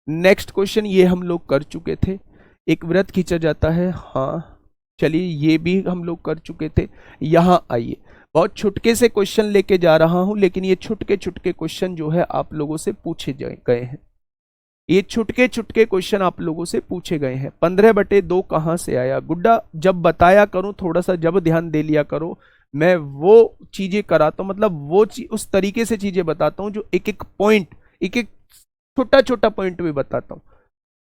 नेक्स्ट क्वेश्चन ये हम लोग कर चुके थे, एक वृत्त खींचा जाता है, हाँ चलिए ये भी हम लोग कर चुके थे। यहां आइए, बहुत छुटके से क्वेश्चन लेके जा रहा हूं, लेकिन ये छुटके छुटके क्वेश्चन जो है आप लोगों से पूछे गए हैं, ये छुटके छुटके क्वेश्चन आप लोगों से पूछे गए हैं। 15/2 कहां से आया? गुड्डा जब बताया करूं थोड़ा सा जब ध्यान दे लिया करो, मैं वो चीजें कराता हूं, मतलब वो उस तरीके से चीजें बताता हूं जो एक एक पॉइंट, एक एक छोटा छोटा पॉइंट भी बताता हूं।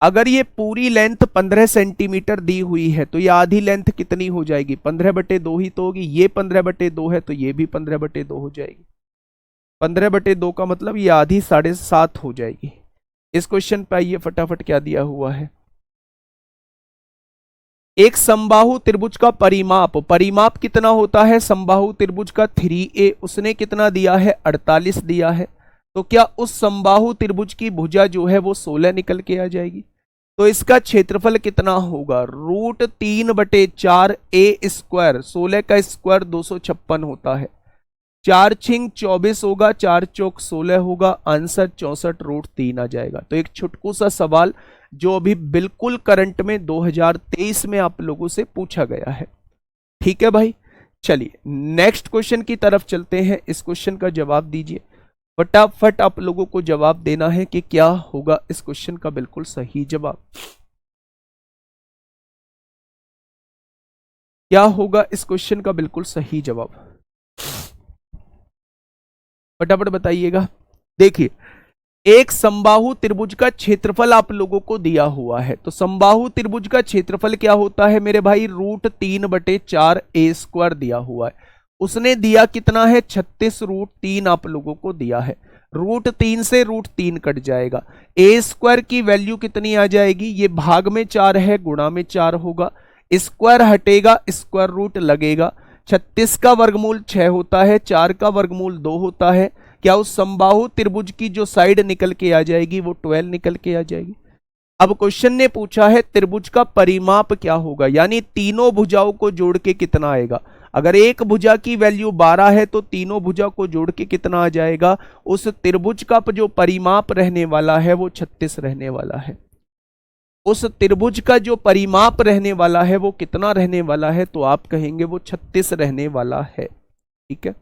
अगर ये पूरी लेंथ 15 सेंटीमीटर दी हुई है, तो ये आधी लेंथ कितनी हो जाएगी, 15/2 ही तो होगी। ये 15/2 है तो ये भी 15/2 हो जाएगी। 15/2 का मतलब ये आधी 7.5 हो जाएगी। इस क्वेश्चन पे आइए फटाफट क्या दिया हुआ है। एक समबाहु त्रिभुज का परिमाप, परिमाप कितना होता है समबाहु त्रिभुज का 3a, उसने कितना दिया है 48 दिया है। तो क्या उस समबाहु त्रिभुज की भुजा जो है वो 16 निकल के आ जाएगी। तो इसका क्षेत्रफल कितना होगा √3/4 a स्क्वायर, 16 का स्क्वायर 256 होता है, 4 छिंग 24 होगा, 4 चौक 16 होगा, आंसर 64√3 आ जाएगा। तो एक छुटकू सा सवाल जो अभी बिल्कुल करंट में 2023 में आप लोगों से पूछा गया है। ठीक है भाई, चलिए नेक्स्ट क्वेश्चन की तरफ चलते हैं। इस क्वेश्चन का जवाब दीजिए फटाफट, आप लोगों को जवाब देना है कि क्या होगा इस क्वेश्चन का बिल्कुल सही जवाब। क्या होगा इस क्वेश्चन का बिल्कुल सही जवाब, फटाफट बताइएगा। देखिए एक समबाहु त्रिभुज का क्षेत्रफल आप लोगों को दिया हुआ है, तो समबाहु त्रिभुज का क्षेत्रफल क्या होता है मेरे भाई √3/4 a स्क्वायर दिया हुआ है। उसने दिया कितना है 36√3 आप लोगों को दिया है। √3 से √3 कट जाएगा, a स्क्वायर की वैल्यू कितनी आ जाएगी, ये भाग में 4 है गुणा में 4 होगा, स्क्वायर हटेगा स्क्वायर रूट लगेगा, 36 का वर्गमूल 6 होता है, 4 का वर्गमूल 2 होता है। क्या उस समबाहु त्रिभुज की जो साइड निकल के आ जाएगी वो 12 निकल के आ जाएगी। अब क्वेश्चन ने पूछा है त्रिभुज का परिमाप क्या होगा, यानी तीनों भुजाओं को जोड़ के कितना आएगा। अगर एक भुजा की वैल्यू 12 है तो तीनों भुजा को जोड़ के कितना आ जाएगा, उस त्रिभुज का जो परिमाप रहने वाला है वो 36 रहने वाला है। उस त्रिभुज का जो परिमाप रहने वाला है वो कितना रहने वाला है, तो आप कहेंगे वो 36 रहने वाला है। ठीक है,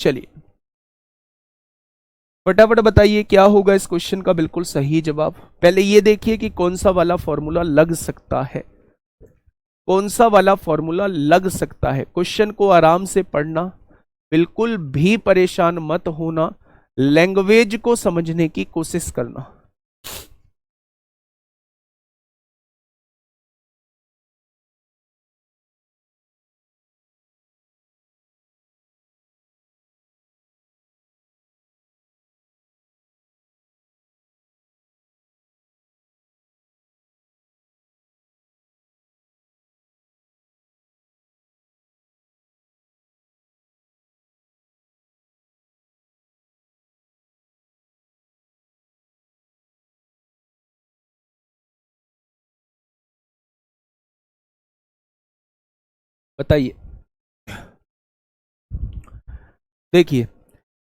चलिए फटाफट बताइए क्या होगा इस क्वेश्चन का बिल्कुल सही जवाब। पहले ये देखिए कि कौन सा वाला फॉर्मूला लग सकता है, कौन सा वाला फॉर्मूला लग सकता है। क्वेश्चन को आराम से पढ़ना, बिल्कुल भी परेशान मत होना, लैंग्वेज को समझने की कोशिश करना। बताइए, देखिए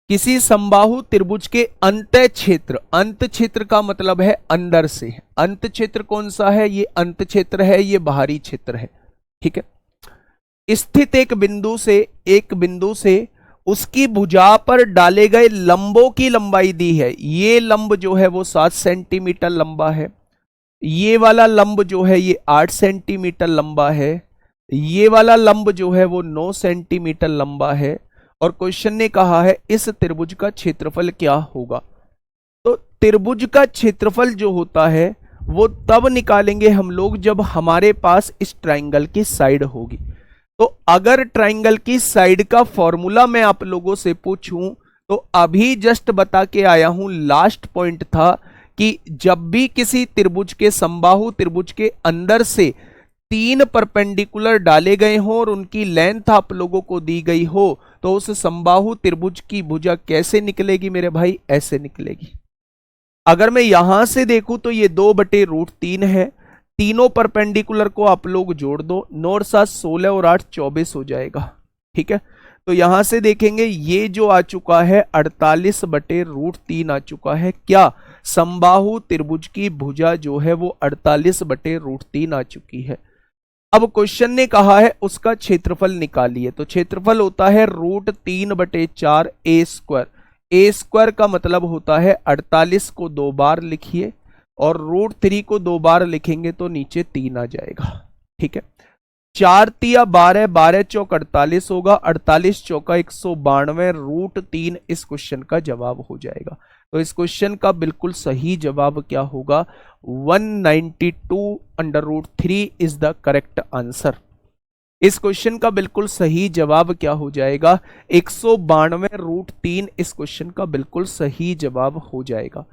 किसी समबाहु त्रिभुज के अंत क्षेत्र, अंत क्षेत्र का मतलब है अंदर से, अंत क्षेत्र कौन सा है, ये अंत क्षेत्र है, ये बाहरी क्षेत्र है। ठीक है, स्थित एक बिंदु से उसकी भुजा पर डाले गए लंबों की लंबाई दी है। ये लंब जो है वो 7 सेंटीमीटर लंबा है, ये वाला लंब जो है ये 8 सेंटीमीटर लंबा है, ये वाला लंब जो है वो 9 सेंटीमीटर लंबा है। और क्वेश्चन ने कहा है इस त्रिभुज का क्षेत्रफल क्या होगा। तो त्रिभुज का क्षेत्रफल जो होता है वो तब निकालेंगे हम लोग जब हमारे पास इस ट्राइंगल की साइड होगी। तो अगर ट्राइंगल की साइड का फॉर्मूला मैं आप लोगों से पूछूं तो अभी जस्ट बता के आया हूं, लास्ट पॉइंट था कि जब भी किसी त्रिभुज के समबाहु त्रिभुज के अंदर से 3 परपेंडिकुलर डाले गए हों और उनकी लेंथ आप लोगों को दी गई हो तो उस समबाहु त्रिभुज की भुजा कैसे निकलेगी मेरे भाई, ऐसे निकलेगी। अगर मैं यहां से देखूं तो ये 2/√3 है, तीनों परपेंडिकुलर को आप लोग जोड़ दो, 9 और 7 16 और 8 24 हो जाएगा। ठीक है, तो यहां से देखेंगे ये जो आ चुका है 48/√3 आ चुका है। क्या समबाहु त्रिभुज की भुजा जो है वो 48/√3 आ चुकी है। अब क्वेश्चन ने कहा है उसका क्षेत्रफल निकालिए, तो क्षेत्रफल होता है √3/4 a स्क्वायर। a स्क्वायर का मतलब होता है 48 को 2 बार लिखिए और √3 को 2 बार लिखेंगे तो नीचे 3 आ जाएगा। ठीक है, 4 तिया 12, 12 चौक 48 होगा, 48 चौका 192, √3 इस क्वेश्चन का जवाब हो जाएगा। तो इस क्वेश्चन का बिल्कुल सही जवाब क्या होगा, 192/√3 इज द करेक्ट आंसर। इस क्वेश्चन का बिल्कुल सही जवाब क्या हो जाएगा, 192/√3 इस क्वेश्चन का बिल्कुल सही जवाब हो जाएगा।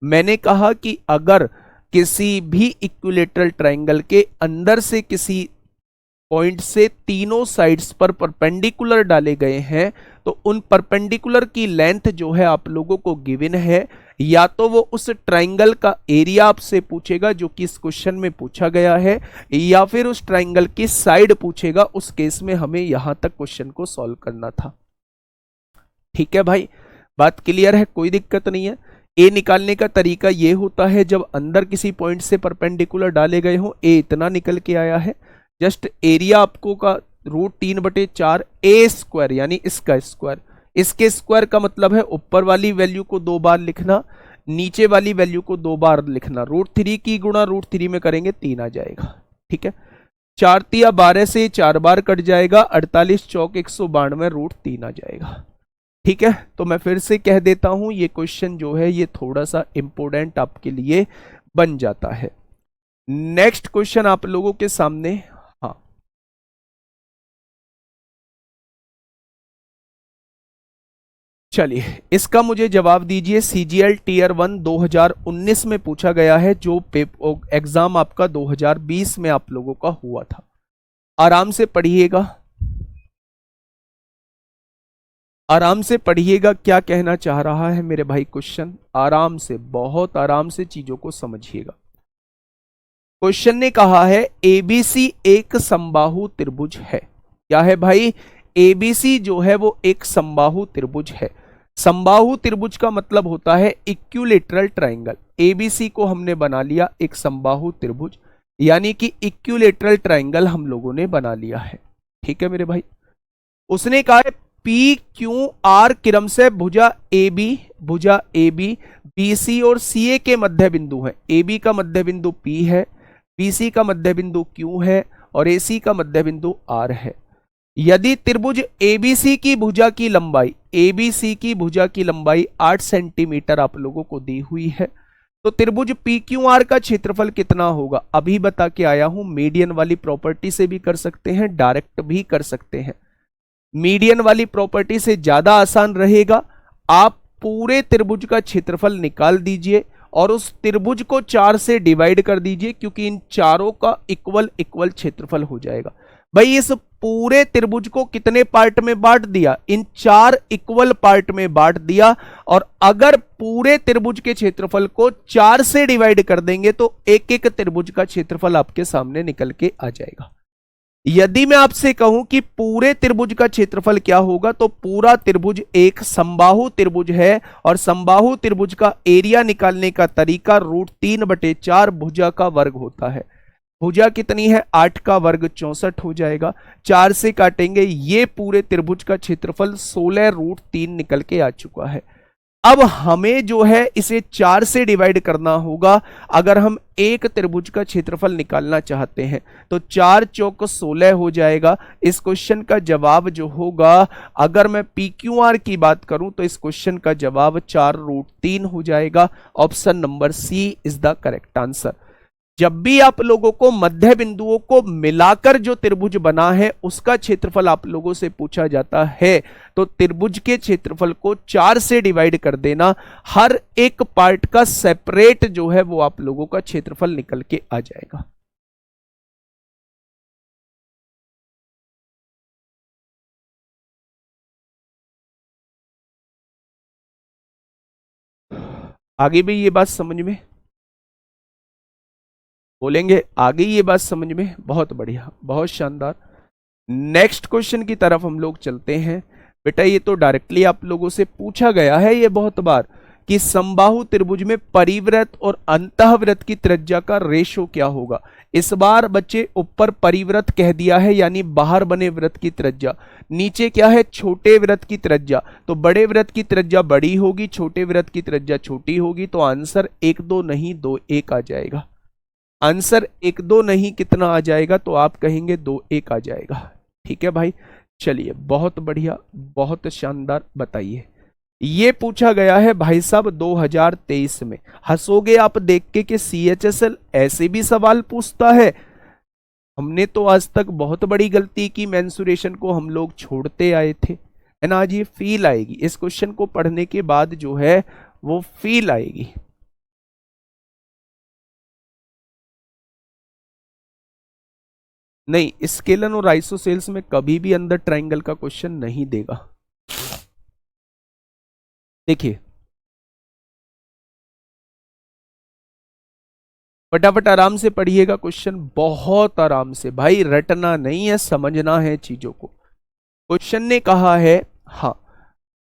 मैंने कहा कि अगर किसी भी इक्विलेटरल ट्रायंगल के अंदर से किसी पॉइंट से तीनों साइड्स पर परपेंडिकुलर डाले गए हैं तो उन परपेंडिकुलर की लेंथ जो है आप लोगों को गिवन है, या तो वो उस ट्रायंगल का एरिया आपसे पूछेगा जो कि इस क्वेश्चन में पूछा गया है, या फिर उस ट्रायंगल की साइड पूछेगा। उस केस में हमें यहां तक क्वेश्चन को सॉल्व करना था। ठीक है भाई, बात क्लियर है, कोई दिक्कत नहीं है। ए निकालने का तरीका ये होता है, जब अंदर किसी पॉइंट से परपेंडिकुलर डाले गए हो, ए इतना निकल के आया है, जस्ट एरिया आपको का √3/4 ए स्क्वायर यानी इसका स्क्वायर, इसके स्क्वायर का मतलब है ऊपर वाली वैल्यू को 2 बार लिखना, नीचे वाली वैल्यू को 2 बार लिखना। √3 की गुणा √3 में करेंगे 3 आ जाएगा। ठीक है, 4 तिया 12 से 4 बार कट जाएगा, 48 चौक 192 √3 आ जाएगा। ठीक है, तो मैं फिर से कह देता हूं, ये क्वेश्चन जो है ये थोड़ा सा इंपोर्टेंट आपके लिए बन जाता है। नेक्स्ट क्वेश्चन आप लोगों के सामने, हाँ चलिए इसका मुझे जवाब दीजिए। सीजीएल टीयर 1 2019 में पूछा गया है, जो एग्जाम आपका 2020 में आप लोगों का हुआ था। आराम से पढ़िएगा, आराम से पढ़िएगा क्या कहना चाह रहा है मेरे भाई क्वेश्चन, आराम से, बहुत आराम से चीजों को समझिएगा। क्वेश्चन ने कहा है एबीसी एक समबाहु त्रिभुज है। क्या है भाई? एबीसी जो है वो एक समबाहु त्रिभुज है। समबाहु त्रिभुज का मतलब होता है इक्विलेटरल ट्रायंगल। एबीसी को हमने बना लिया एक समबाहु त्रिभुज, यानी कि इक्विलेटरल ट्रायंगल हम लोगों ने बना लिया है। ठीक है मेरे भाई, उसने कहा है पी क्यू आर क्रम से भुजा ए बी बीसी और सीए के मध्य बिंदु है। ए बी का मध्य बिंदु पी है, बीसी का मध्य बिंदु क्यू है और एसी का मध्य बिंदु आर है। यदि त्रिभुज एबीसी की भुजा की लंबाई, एबीसी की भुजा की लंबाई 8 सेंटीमीटर आप लोगों को दी हुई है, तो त्रिभुज पी क्यू आर का क्षेत्रफल कितना होगा? अभी बता के आया हूं, मीडियन वाली प्रॉपर्टी से भी कर सकते हैं, डायरेक्ट भी कर सकते हैं। मीडियन वाली प्रॉपर्टी से ज्यादा आसान रहेगा। आप पूरे त्रिभुज का क्षेत्रफल निकाल दीजिए और उस त्रिभुज को 4 से डिवाइड कर दीजिए, क्योंकि इन चारों का इक्वल इक्वल क्षेत्रफल हो जाएगा। भाई इस पूरे त्रिभुज को कितने पार्ट में बांट दिया? इन 4 इक्वल पार्ट में बांट दिया। और अगर पूरे त्रिभुज के क्षेत्रफल को 4 से डिवाइड कर देंगे तो एक एक त्रिभुज का क्षेत्रफल आपके सामने निकल के आ जाएगा। यदि मैं आपसे कहूं कि पूरे त्रिभुज का क्षेत्रफल क्या होगा, तो पूरा त्रिभुज एक समबाहु त्रिभुज है और समबाहु त्रिभुज का एरिया निकालने का तरीका √3/4 भुजा का वर्ग होता है। भुजा कितनी है? 8 का वर्ग 64 हो जाएगा। 4 से काटेंगे, ये पूरे त्रिभुज का क्षेत्रफल 16√3 निकल के आ चुका है। अब हमें जो है इसे 4 से डिवाइड करना होगा अगर हम एक त्रिभुज का क्षेत्रफल निकालना चाहते हैं, तो 4 चौक 16 हो जाएगा। इस क्वेश्चन का जवाब जो होगा, अगर मैं पी क्यू आर की बात करूं तो इस क्वेश्चन का जवाब 4√3 हो जाएगा। Option number C is the correct answer. जब भी आप लोगों को मध्य बिंदुओं को मिलाकर जो त्रिभुज बना है उसका क्षेत्रफल आप लोगों से पूछा जाता है, तो त्रिभुज के क्षेत्रफल को 4 से डिवाइड कर देना, हर एक पार्ट का सेपरेट जो है वो आप लोगों का क्षेत्रफल निकल के आ जाएगा। आगे भी ये बात समझ में बोलेंगे? आगे ये बात समझ में? बहुत बढ़िया, बहुत शानदार। नेक्स्ट क्वेश्चन की तरफ हम लोग चलते हैं। बेटा ये तो डायरेक्टली आप लोगों से पूछा गया है ये बहुत बार कि समबाहु त्रिभुज में परिवृत्त और अंतःवृत्त की त्रिज्या का रेशो क्या होगा। इस बार बच्चे ऊपर परिवृत्त कह दिया है यानी बाहर बने वृत्त की त्रिज्या, नीचे क्या है? छोटे वृत्त की त्रिज्या। तो बड़े वृत्त की त्रिज्या बड़ी होगी, छोटे वृत्त की त्रिज्या छोटी होगी। तो आंसर 1 2 नहीं 2 1 आ जाएगा। आंसर 1 2 नहीं कितना आ जाएगा? तो आप कहेंगे 2 1 आ जाएगा। ठीक है भाई, चलिए बहुत बढ़िया, बहुत शानदार। बताइए, ये पूछा गया है भाई साहब 2023 में। हंसोगे आप देख के कि CHSL ऐसे भी सवाल पूछता है। हमने तो आज तक बहुत बड़ी गलती की, मेंसुरेशन को हम लोग छोड़ते आए थे, है ना। आज ये फील आएगी, इस क्वेश्चन को पढ़ने के बाद जो है वो फील आएगी। नहीं, स्केलन और आइसोसेल्स में कभी भी अंदर ट्राइंगल का क्वेश्चन नहीं देगा। देखिए फटाफट आराम से पढ़िएगा क्वेश्चन, बहुत आराम से भाई, रटना नहीं है, समझना है चीजों को। क्वेश्चन ने कहा है, हाँ,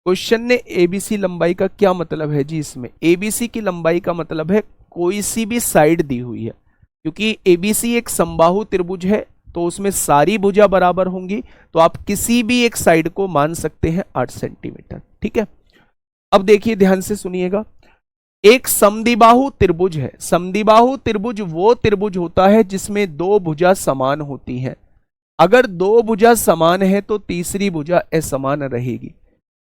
क्वेश्चन ने एबीसी लंबाई का क्या मतलब है जी? इसमें एबीसी की लंबाई का मतलब है कोई सी भी साइड दी हुई है, क्योंकि एबीसी एक समबाहु त्रिभुज है तो उसमें सारी भुजा बराबर होंगी, तो आप किसी भी एक साइड को मान सकते हैं 8 सेंटीमीटर। ठीक है, अब देखिए ध्यान से सुनिएगा, एक समद्विबाहु त्रिभुज है। समद्विबाहु त्रिभुज वो त्रिभुज होता है जिसमें दो भुजा समान होती हैं। अगर दो भुजा समान है तो तीसरी भुजा असमान रहेगी।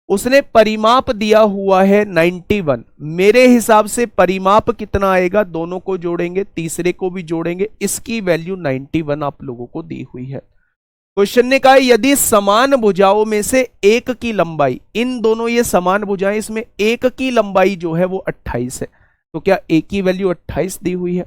उसने परिमाप दिया हुआ है 91। मेरे हिसाब से परिमाप कितना आएगा, दोनों को जोड़ेंगे, तीसरे को भी जोड़ेंगे, इसकी वैल्यू 91 आप लोगों को दी हुई है। क्वेश्चन ने कहा यदि समान भुजाओं में से एक की लंबाई, इन दोनों ये समान भुजाएं, इसमें एक की लंबाई जो है वो 28 है, तो क्या एक की वैल्यू 28 दी हुई है?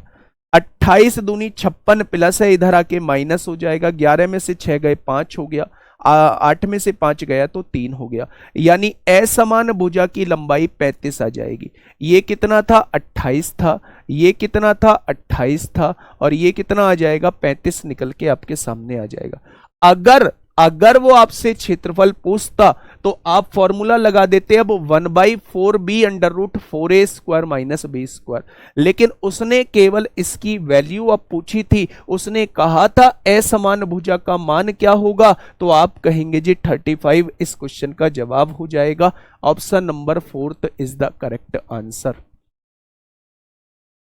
28 दूनी 56 प्लस है, इधर आके माइनस हो जाएगा, 11 में से 6 गए 5 हो गया, 8 में से 5 गया तो 3 हो गया, यानी असमान भुजा की लंबाई 35 आ जाएगी। ये कितना था? 28 था, ये कितना था? 28 था, और ये कितना आ जाएगा? 35 निकल के आपके सामने आ जाएगा। अगर अगर वो आपसे क्षेत्रफल पूछता तो आप फॉर्मूला लगा देते, अब 1/4b under root 4a² minus b², लेकिन उसने केवल इसकी वैल्यू अब पूछी थी, उसने कहा था असमान भुजा का मान क्या होगा, तो आप कहेंगे जी 35 इस क्वेश्चन का जवाब हो जाएगा। Option number 4 is the correct answer.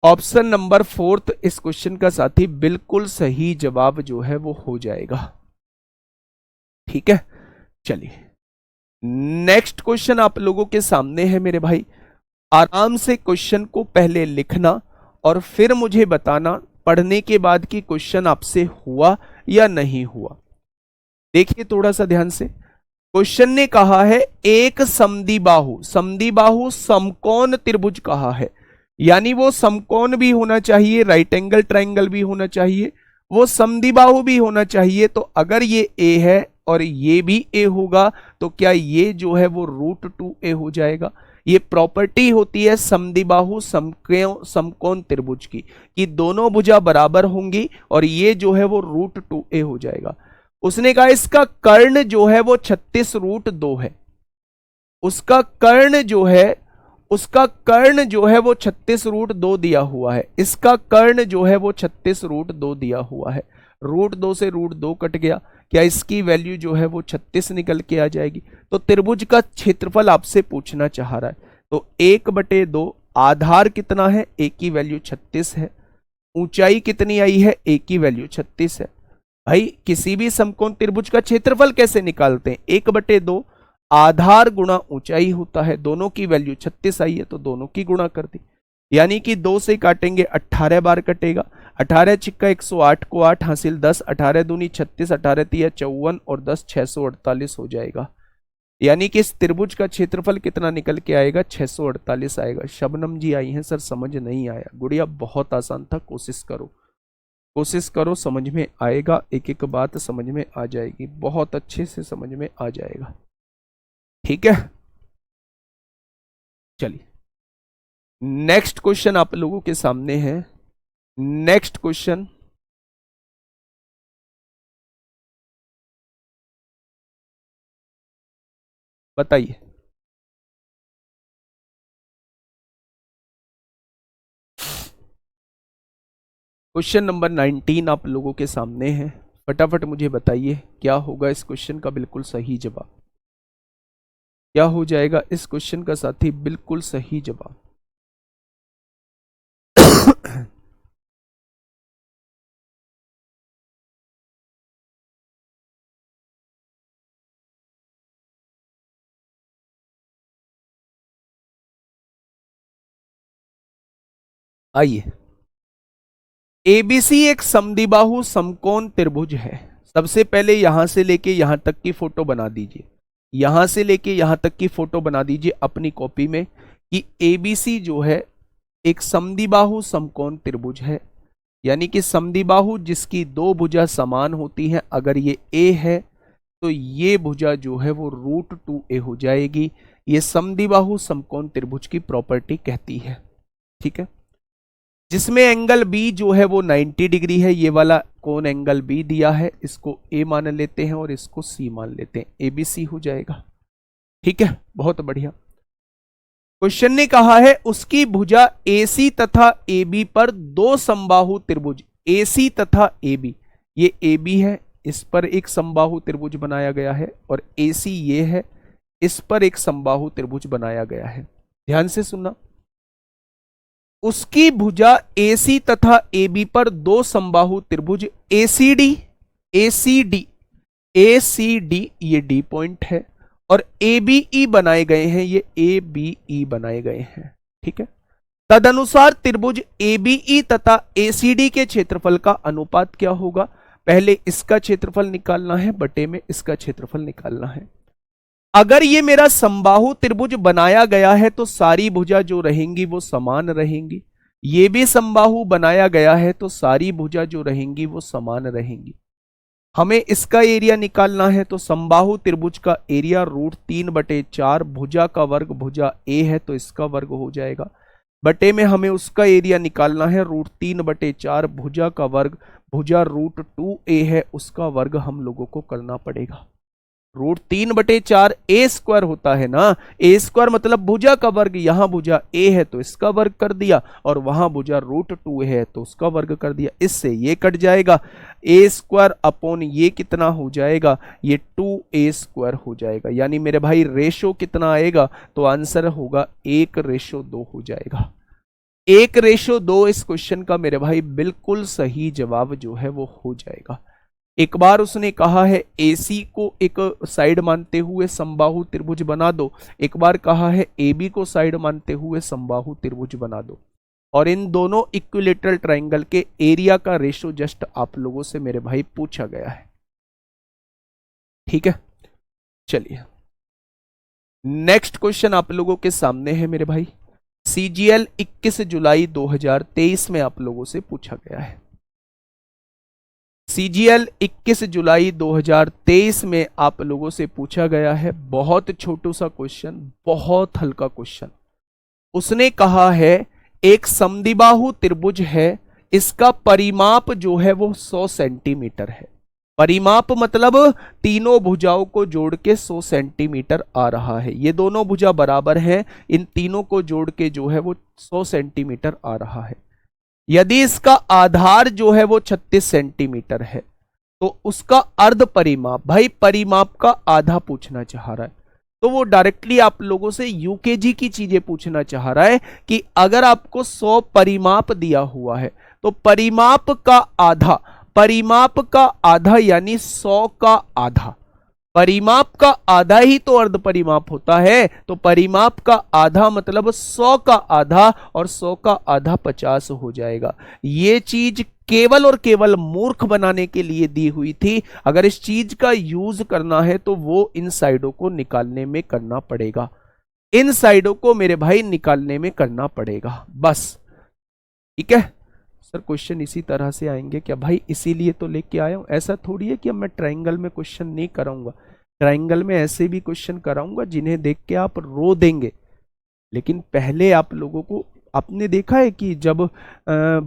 Option number 4 इस क्वेश्चन का साथी बिल्कुल सही जवाब जो है वो हो जाएगा। ठीक है, चलिए नेक्स्ट क्वेश्चन आप लोगों के सामने है मेरे भाई। आराम से क्वेश्चन को पहले लिखना और फिर मुझे बताना पढ़ने के बाद कि क्वेश्चन आपसे हुआ या नहीं हुआ। देखिए थोड़ा सा ध्यान से, क्वेश्चन ने कहा है एक समद्विबाहु, समद्विबाहु समकोण त्रिभुज कहा है, यानी वो समकोण भी होना चाहिए, राइट एंगल ट्राइंगल भी होना चाहिए, वो समद्विबाहु भी होना चाहिए। तो अगर ये ए है और ये भी ए होगा तो क्या ये जो है वो √2a हो जाएगा। ये प्रॉपर्टी होती है समद्विबाहु समकोण त्रिभुज की, कि दोनों भुजा बराबर होंगी और ये जो है वो √2a हो जाएगा। उसने कहा इसका कर्ण जो है वो 36√2 है, उसका कर्ण जो है, उसका कर्ण जो है वो 36√2 दिया हुआ है, इसका कर्ण जो है वो 36√2 दिया हुआ है। √2 से √2 कट गया, क्या इसकी वैल्यू जो है वो 36 निकल के आ जाएगी। तो त्रिभुज का क्षेत्रफल आपसे पूछना चाह रहा है, तो 1/2, आधार कितना है, ए की वैल्यू 36 है, ऊंचाई कितनी आई है, ए की वैल्यू 36 है। भाई किसी भी समकोण त्रिभुज का क्षेत्रफल कैसे निकालते हैं, 1/2 आधार गुणा ऊंचाई होता है, दोनों की वैल्यू 36 आई है तो दोनों की गुणा कर दी, यानी कि 2 से काटेंगे 18 बार कटेगा, 18 छिक्का 108 को 8 हासिल 10, 18 दूनी 36, 18 तिया 54 और 10 648 हो जाएगा। यानी कि इस त्रिभुज का क्षेत्रफल कितना निकल के आएगा, 648 आएगा। शबनम जी आई हैं सर समझ नहीं आया, गुड़िया बहुत आसान था, कोशिश करो, कोशिश करो, समझ में आएगा, एक एक बात समझ में आ जाएगी, बहुत अच्छे से समझ में आ जाएगा। ठीक है, चलिए नेक्स्ट क्वेश्चन आप लोगों के सामने है। नेक्स्ट क्वेश्चन, बताइए। क्वेश्चन नंबर 19 आप लोगों के सामने है, फटाफट मुझे बताइए क्या होगा इस क्वेश्चन का बिल्कुल सही जवाब, क्या हो जाएगा इस क्वेश्चन का साथी बिल्कुल सही जवाब। आइए, एबीसी एक समद्विबाहु समकोण त्रिभुज है। सबसे पहले यहां से लेके यहां तक की फोटो बना दीजिए, यहां से लेके यहां तक की फोटो बना दीजिए अपनी कॉपी में, कि एबीसी जो है एक समद्विबाहु समकोण त्रिभुज है। यानी कि समद्विबाहु जिसकी दो भुजा समान होती हैं, अगर ये ए है तो ये भुजा जो है वो √2a हो जाएगी। ये समद्विबाहु समकोण त्रिभुज की प्रॉपर्टी कहती है। ठीक है, जिसमें एंगल बी जो है वो 90 डिग्री है। ये वाला कोण एंगल बी दिया है, इसको ए मान लेते हैं और इसको सी मान लेते हैं, ए बी सी हो जाएगा। ठीक है, बहुत बढ़िया। क्वेश्चन ने कहा है उसकी भुजा AC तथा AB पर दो समबाहु त्रिभुज, AC तथा AB, ये AB है, इस पर एक समबाहु त्रिभुज बनाया गया है, और AC ये है, इस पर एक समबाहु त्रिभुज बनाया गया है। ध्यान से सुनना, उसकी भुजा AC तथा AB पर दो समबाहु त्रिभुज ACD, ACD, ACD ये D पॉइंट है, और ABE बनाए गए हैं, ये ABE बनाए गए हैं। ठीक है, तदनुसार त्रिभुज ABE तथा ACD के क्षेत्रफल का अनुपात क्या होगा? पहले इसका क्षेत्रफल निकालना है, बटे में इसका क्षेत्रफल निकालना है। अगर ये मेरा समबाहु त्रिभुज बनाया गया है तो सारी भुजा जो रहेंगी वो समान रहेंगी। ये भी समबाहु बनाया गया है तो सारी भुजा जो रहेंगी वो समान रहेंगी। हमें इसका एरिया निकालना है, तो समबाहु त्रिभुज का एरिया √3/4, भुजा का वर्ग भुजा ए है तो इसका वर्ग हो जाएगा, बटे में हमें उसका एरिया निकालना है, √3/4 भुजा का वर्ग भुजा √2a है, उसका वर्ग हम लोगों को करना पड़ेगा। √3/4 a² होता है ना, a² मतलब भुजा का वर्ग, यहां भुजा a है तो इसका वर्ग कर दिया, और वहां भुजा √2 है तो उसका वर्ग कर दिया। इससे ये कट जाएगा, a² अपॉन ये कितना हो जाएगा, ये 2a² हो जाएगा। यानी मेरे भाई रेशो कितना आएगा, तो आंसर होगा 1:2 हो जाएगा। 1:2 इस क्वेश्चन का मेरे भाई बिल्कुल सही जवाब जो है वो हो जाएगा। एक बार उसने कहा है AC को एक साइड मानते हुए समबाहु त्रिभुज बना दो, एक बार कहा है AB को साइड मानते हुए समबाहु त्रिभुज बना दो, और इन दोनों इक्विलेटरल ट्रायंगल के एरिया का रेशो जस्ट आप लोगों से मेरे भाई पूछा गया है। ठीक है, चलिए नेक्स्ट क्वेश्चन आप लोगों के सामने है मेरे भाई। CGL 21 जुलाई 2023 में आप लोगों से पूछा गया है। CGL 21 जुलाई 2023 में आप लोगों से पूछा गया है। बहुत छोटू सा क्वेश्चन, बहुत हल्का क्वेश्चन। उसने कहा है एक समद्विबाहु त्रिभुज है, इसका परिमाप जो है वो 100 सेंटीमीटर है। परिमाप मतलब तीनों भुजाओं को जोड़ के 100 सेंटीमीटर आ रहा है। ये दोनों भुजा बराबर हैं, इन तीनों को जोड़ के जो है वो 100 सेंटीमीटर आ रहा है। यदि इसका आधार जो है वो 36 सेंटीमीटर है तो उसका अर्ध परिमाप, भाई परिमाप का आधा पूछना चाह रहा है, तो वो डायरेक्टली आप लोगों से यूकेजी की चीजें पूछना चाह रहा है कि अगर आपको 100 परिमाप दिया हुआ है तो परिमाप का आधा यानी 100 का आधा, परिमाप का आधा ही तो अर्ध परिमाप होता है, तो परिमाप का आधा मतलब 100 का आधा, और 100 का आधा 50 हो जाएगा। ये चीज केवल और केवल मूर्ख बनाने के लिए दी हुई थी। अगर इस चीज का यूज करना है तो वो इन साइडों को निकालने में करना पड़ेगा, इन साइडों को मेरे भाई निकालने में करना पड़ेगा, बस। ठीक है सर, क्वेश्चन इसी तरह से आएंगे क्या? भाई इसीलिए तो लेके आया हूं। ऐसा थोड़ी है कि अब मैं ट्रायंगल में क्वेश्चन नहीं कराऊंगा, ट्रायंगल में ऐसे भी क्वेश्चन कराऊंगा जिन्हें देख के आप रो देंगे। लेकिन पहले आप लोगों को, आपने देखा है कि जब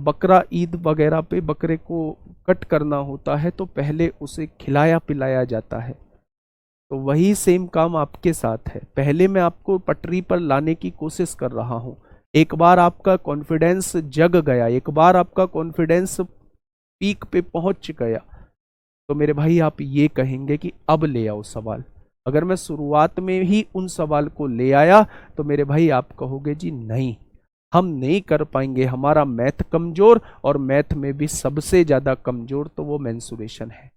बकरा ईद वगैरह पे बकरे को कट करना होता है तो पहले उसे खिलाया पिलाया जाता है, तो वही सेम काम आपके साथ है। पहले मैं आपको पटरी पर लाने की कोशिश कर रहा हूं। एक बार आपका कॉन्फिडेंस जग गया, एक बार आपका कॉन्फिडेंस पीक पे पहुंच गया, तो मेरे भाई आप ये कहेंगे कि अब ले आओ सवाल। अगर मैं शुरुआत में ही उन सवाल को ले आया तो मेरे भाई आप कहोगे जी नहीं, हम नहीं कर पाएंगे, हमारा मैथ कमजोर, और मैथ में भी सबसे ज्यादा कमजोर तो वो मेंसुरेशन है।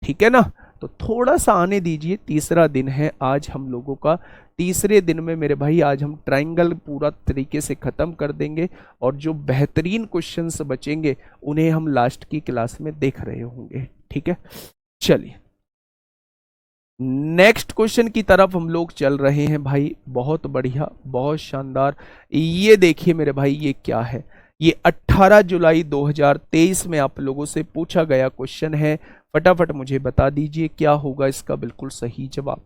ठीक है ना, तो थोड़ा सा आने दीजिए। तीसरा दिन है आज हम लोगों का, तीसरे दिन में मेरे भाई आज हम ट्रायंगल पूरा तरीके से खत्म कर देंगे, और जो बेहतरीन क्वेश्चंस बचेंगे उन्हें हम लास्ट की क्लास में देख रहे होंगे। ठीक है, चलिए नेक्स्ट क्वेश्चन की तरफ हम लोग चल रहे हैं भाई। बहुत बढ़िया, बहुत शानदार। ये देखिए मेरे भाई, ये क्या है? ये 18 जुलाई 2023 में आप लोगों से पूछा गया क्वेश्चन है। फटाफट मुझे बता दीजिए क्या होगा इसका बिल्कुल सही जवाब।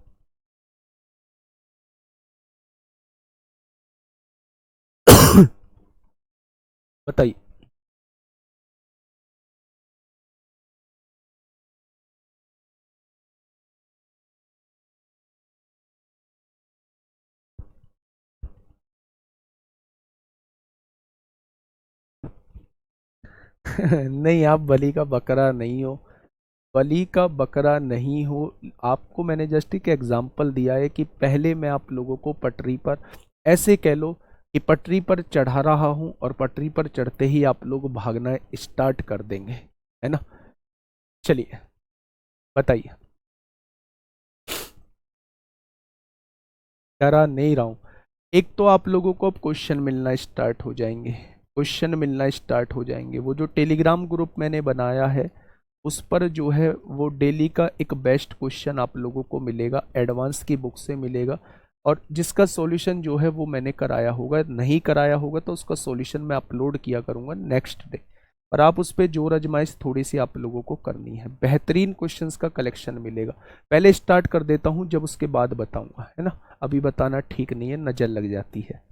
बताइए। नहीं, आप बलि का बकरा नहीं हो, बलि का बकरा नहीं हो। आपको मैंने जस्ट एक एग्जांपल दिया है कि पहले मैं आप लोगों को पटरी पर, ऐसे कह लो कि पटरी पर चढ़ा रहा हूं और पटरी पर चढ़ते ही आप लोग भागना स्टार्ट कर देंगे, है ना। चलिए बताइए। डरा नहीं रहा हूं। एक तो आप लोगों को अब क्वेश्चन मिलना स्टार्ट हो जाएंगे, क्वेश्चन मिलना स्टार्ट हो जाएंगे। वो जो टेलीग्राम ग्रुप मैंने बनाया है उस पर जो है वो डेली का एक बेस्ट क्वेश्चन आप लोगों को मिलेगा, एडवांस की बुक से मिलेगा, और जिसका सॉल्यूशन जो है वो मैंने कराया होगा, नहीं कराया होगा तो उसका सॉल्यूशन मैं अपलोड किया करूँगा नेक्स्ट डे। और आप उस पर जोर आजमाइश थोड़ी सी आप लोगों को करनी है, बेहतरीन क्वेश्चंस का कलेक्शन मिलेगा। पहले स्टार्ट कर देता हूँ, जब उसके बाद बताऊंगा, है ना। अभी बताना ठीक नहीं है, नजर लग जाती है।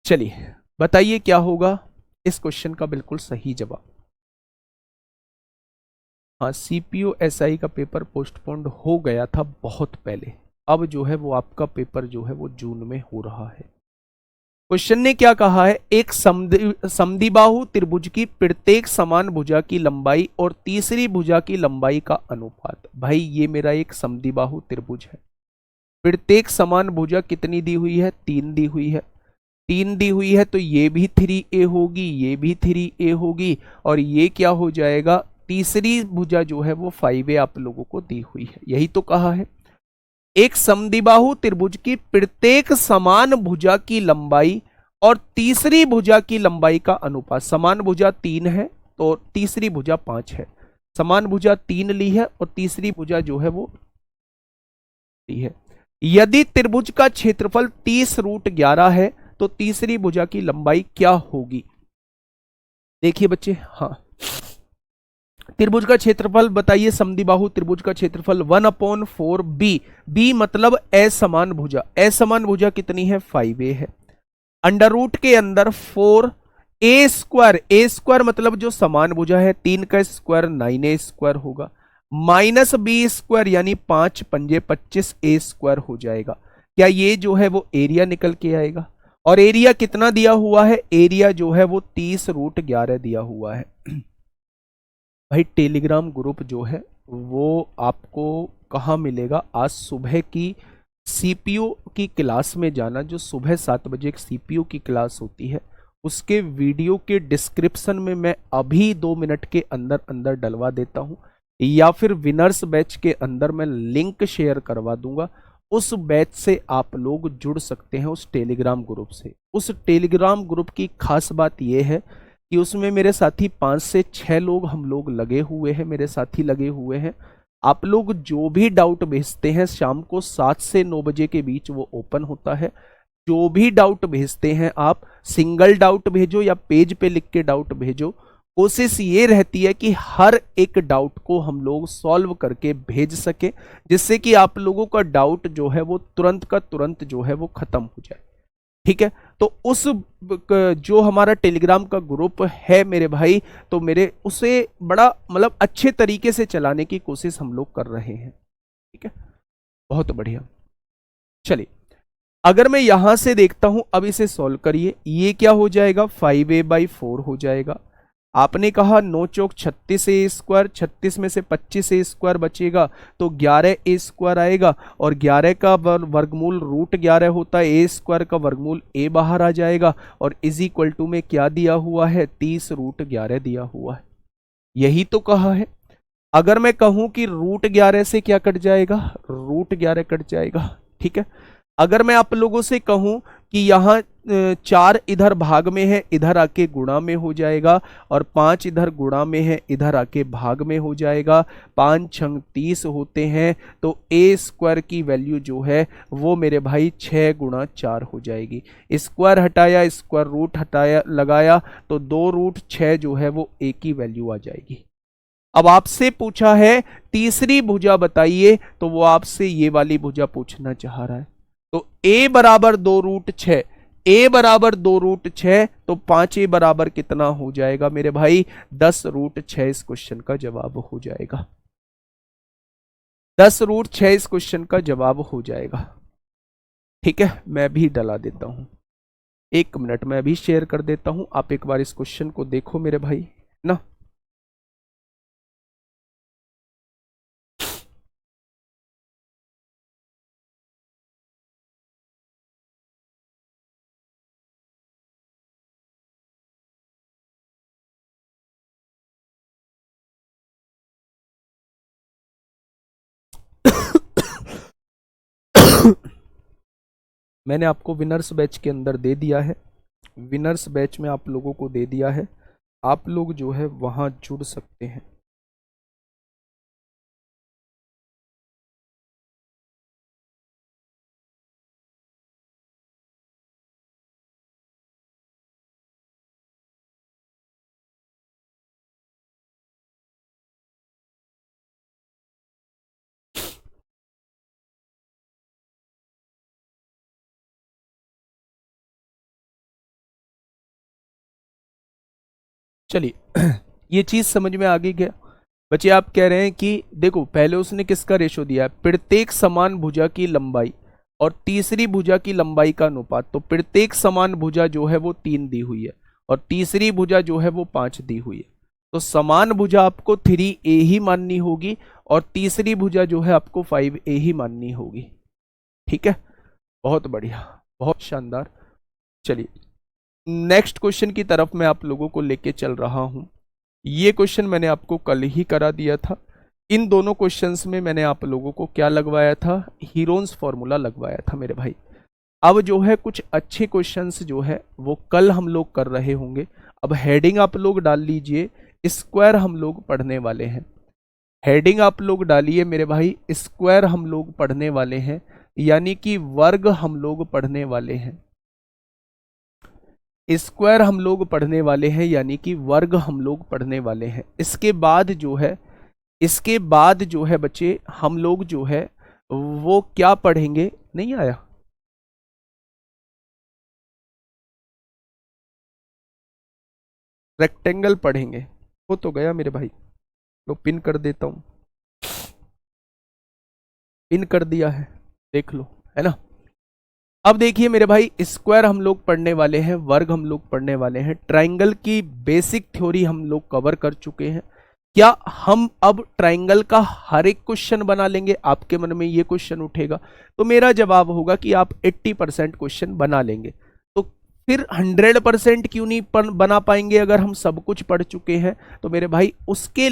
चलिए बताइए क्या होगा इस क्वेश्चन का बिल्कुल सही जवाब। हाँ, सीपीओ एसआई का पेपर पोस्टपोन्ड हो गया था बहुत पहले, अब जो है वो आपका पेपर जो है वो जून में हो रहा है। क्वेश्चन ने क्या कहा है, एक समद्विबाहु त्रिभुज की प्रत्येक समान भुजा की लंबाई और तीसरी भुजा की लंबाई का अनुपात। भाई ये मेरा एक समद्विबाहु त्रिभुज है, प्रत्येक समान भुजा कितनी दी हुई है, 3 दी हुई है, 3 दी हुई है, तो ये भी 3a होगी, ये भी 3a होगी, और ये क्या हो जाएगा, तीसरी भुजा जो है वो 5a आप लोगों को दी हुई है। यही तो कहा है, एक समद्विबाहु त्रिभुज की प्रत्येक समान भुजा की लंबाई और तीसरी भुजा की लंबाई का अनुपात। समान भुजा 3 है तो तीसरी भुजा 5 है, समान भुजा 3 ली है और तीसरी भुजा जो है वो ली है। यदि त्रिभुज का क्षेत्रफल 30√11 है तो तीसरी भुजा की लंबाई क्या होगी। देखिए बच्चे, हाँ, त्रिभुज का क्षेत्रफल बताइए, समद्विबाहु त्रिभुज का क्षेत्रफल 1/4b, b मतलब असमान भुजा, असमान भुजा कितनी है, 5a है। अंडर रूट के अंदर 4a², a स्क्वायर मतलब जो समान भुजा है, 3 का स्क्वायर 9a² होगा, माइनस b² यानी 5 पंजे 25a² हो जाएगा। क्या ये जो है वो एरिया निकल के आएगा, और एरिया कितना दिया हुआ है, एरिया जो है वो 30√11 दिया हुआ है। भाई टेलीग्राम ग्रुप जो है वो आपको कहाँ मिलेगा, आज सुबह की सीपीयू की क्लास में जाना, जो सुबह 7 बजे एक सीपीयू की क्लास होती है, उसके वीडियो के डिस्क्रिप्शन में मैं अभी 2 मिनट के अंदर अंदर डलवा देता हूँ, या फिर विनर्स बैच के अंदर मैं लिंक शेयर करवा दूंगा। उस बैच से आप लोग जुड़ सकते हैं, उस टेलीग्राम ग्रुप से। उस टेलीग्राम ग्रुप की खास बात यह है कि उसमें मेरे साथी 5 से 6 लोग हम लोग लगे हुए हैं, मेरे साथी लगे हुए हैं। आप लोग जो भी डाउट भेजते हैं, शाम को 7 से 9 बजे के बीच वो ओपन होता है। जो भी डाउट भेजते हैं आप, सिंगल डाउट भेजो या पेज पे लिख के डाउट भेजो, कोशिश ये रहती है कि हर एक डाउट को हम लोग सॉल्व करके भेज सके, जिससे कि आप लोगों का डाउट जो है वो तुरंत का तुरंत जो है वो खत्म हो जाए। ठीक है, तो उस जो हमारा टेलीग्राम का ग्रुप है मेरे भाई, तो मेरे उसे बड़ा मतलब अच्छे तरीके से चलाने की कोशिश हम लोग कर रहे हैं। ठीक है, बहुत बढ़िया। चलिए अगर मैं यहां से देखता हूं, अब इसे सॉल्व करिए, ये क्या हो जाएगा, 5a/4 हो जाएगा। आपने कहा 9 चौक 36a², 36 में से 25a² बचेगा तो 11a² आएगा, और 11 का वर्गमूल √11 होता है, a² का वर्गमूल a बाहर आ जाएगा, और इज इक्वल टू में क्या दिया हुआ है, 30√11 दिया हुआ है। यही तो कहा है। अगर मैं कहूं कि √11 से क्या कट जाएगा, √11 कट जाएगा। ठीक है, अगर मैं आप लोगों से कहूं कि यहाँ 4 इधर भाग में है, इधर आके गुणा में हो जाएगा, और 5 इधर गुणा में है, इधर आके भाग में हो जाएगा। 5 छंग 30 होते हैं, तो ए स्क्वायर की वैल्यू जो है वो मेरे भाई 6 गुणा 4 हो जाएगी। स्क्वायर हटाया, स्क्वायर रूट हटाया, लगाया, तो 2√6 जो है वो ए की वैल्यू आ जाएगी। अब आपसे पूछा है तीसरी भुजा बताइए, तो वो आपसे ये वाली भुजा पूछना चाह रहा है। तो a बराबर 2√6, a बराबर 2√6, तो 5a बराबर कितना हो जाएगा मेरे भाई? 10√6 इस क्वेश्चन का जवाब हो जाएगा। 10√6 इस क्वेश्चन का जवाब हो जाएगा। ठीक है, मैं भी डला देता हूं, 1 मिनट में अभी शेयर कर देता हूं। आप एक बार इस क्वेश्चन को देखो मेरे भाई ना। मैंने आपको विनर्स बैच के अंदर दे दिया है, विनर्स बैच में आप लोगों को दे दिया है, आप लोग जो है वहां जुड़ सकते हैं। चलिए ये चीज समझ में आ गई क्या बच्चे? आप कह रहे हैं कि देखो पहले उसने किसका रेशो दिया है? प्रत्येक समान भुजा की लंबाई और तीसरी भुजा की लंबाई का अनुपात। तो प्रत्येक समान भुजा जो है वो 3 दी हुई है, और तीसरी भुजा जो है वो 5 दी हुई है। तो समान भुजा आपको 3a ही माननी होगी, और तीसरी भुजा जो है आपको 5a ही माननी होगी। ठीक है, बहुत बढ़िया, बहुत शानदार। चलिए नेक्स्ट क्वेश्चन की तरफ मैं आप लोगों को लेके चल रहा हूं। ये क्वेश्चन मैंने आपको कल ही करा दिया था। इन दोनों क्वेश्चंस में मैंने आप लोगों को क्या लगवाया था? हीरोन्स फॉर्मूला लगवाया था मेरे भाई। अब जो है कुछ अच्छे क्वेश्चंस जो है वो कल हम लोग कर रहे होंगे। अब हेडिंग आप लोग डाल लीजिए, स्क्वायर हम लोग पढ़ने वाले हैं। हेडिंग आप लोग डालिए मेरे भाई, स्क्वायर हम लोग पढ़ने वाले हैं, यानी कि वर्ग हम लोग पढ़ने वाले हैं। स्क्वायर हम लोग पढ़ने वाले हैं, यानी कि वर्ग हम लोग पढ़ने वाले हैं। इसके बाद जो है, इसके बाद जो है बच्चे हम लोग जो है वो क्या पढ़ेंगे? नहीं आया? रेक्टेंगल पढ़ेंगे। हो तो गया मेरे भाई, लो पिन कर देता हूं, पिन कर दिया है, देख लो, है ना। अब देखिए मेरे भाई, स्क्वायर हम लोग पढ़ने वाले हैं, वर्ग हम लोग पढ़ने वाले हैं, ट्राइंगल की बेसिक थ्योरी हम लोग कवर कर चुके हैं। क्या हम अब ट्राइंगल का हर एक क्वेश्चन बना लेंगे? आपके मन में ये क्वेश्चन उठेगा, तो मेरा जवाब होगा कि आप 80% क्वेश्चन बना लेंगे। तो फिर 100% क्यों नहीं बना पाएंगे अगर हम सब कुछ पढ़ चुके हैं? तो मेरे भाई उसके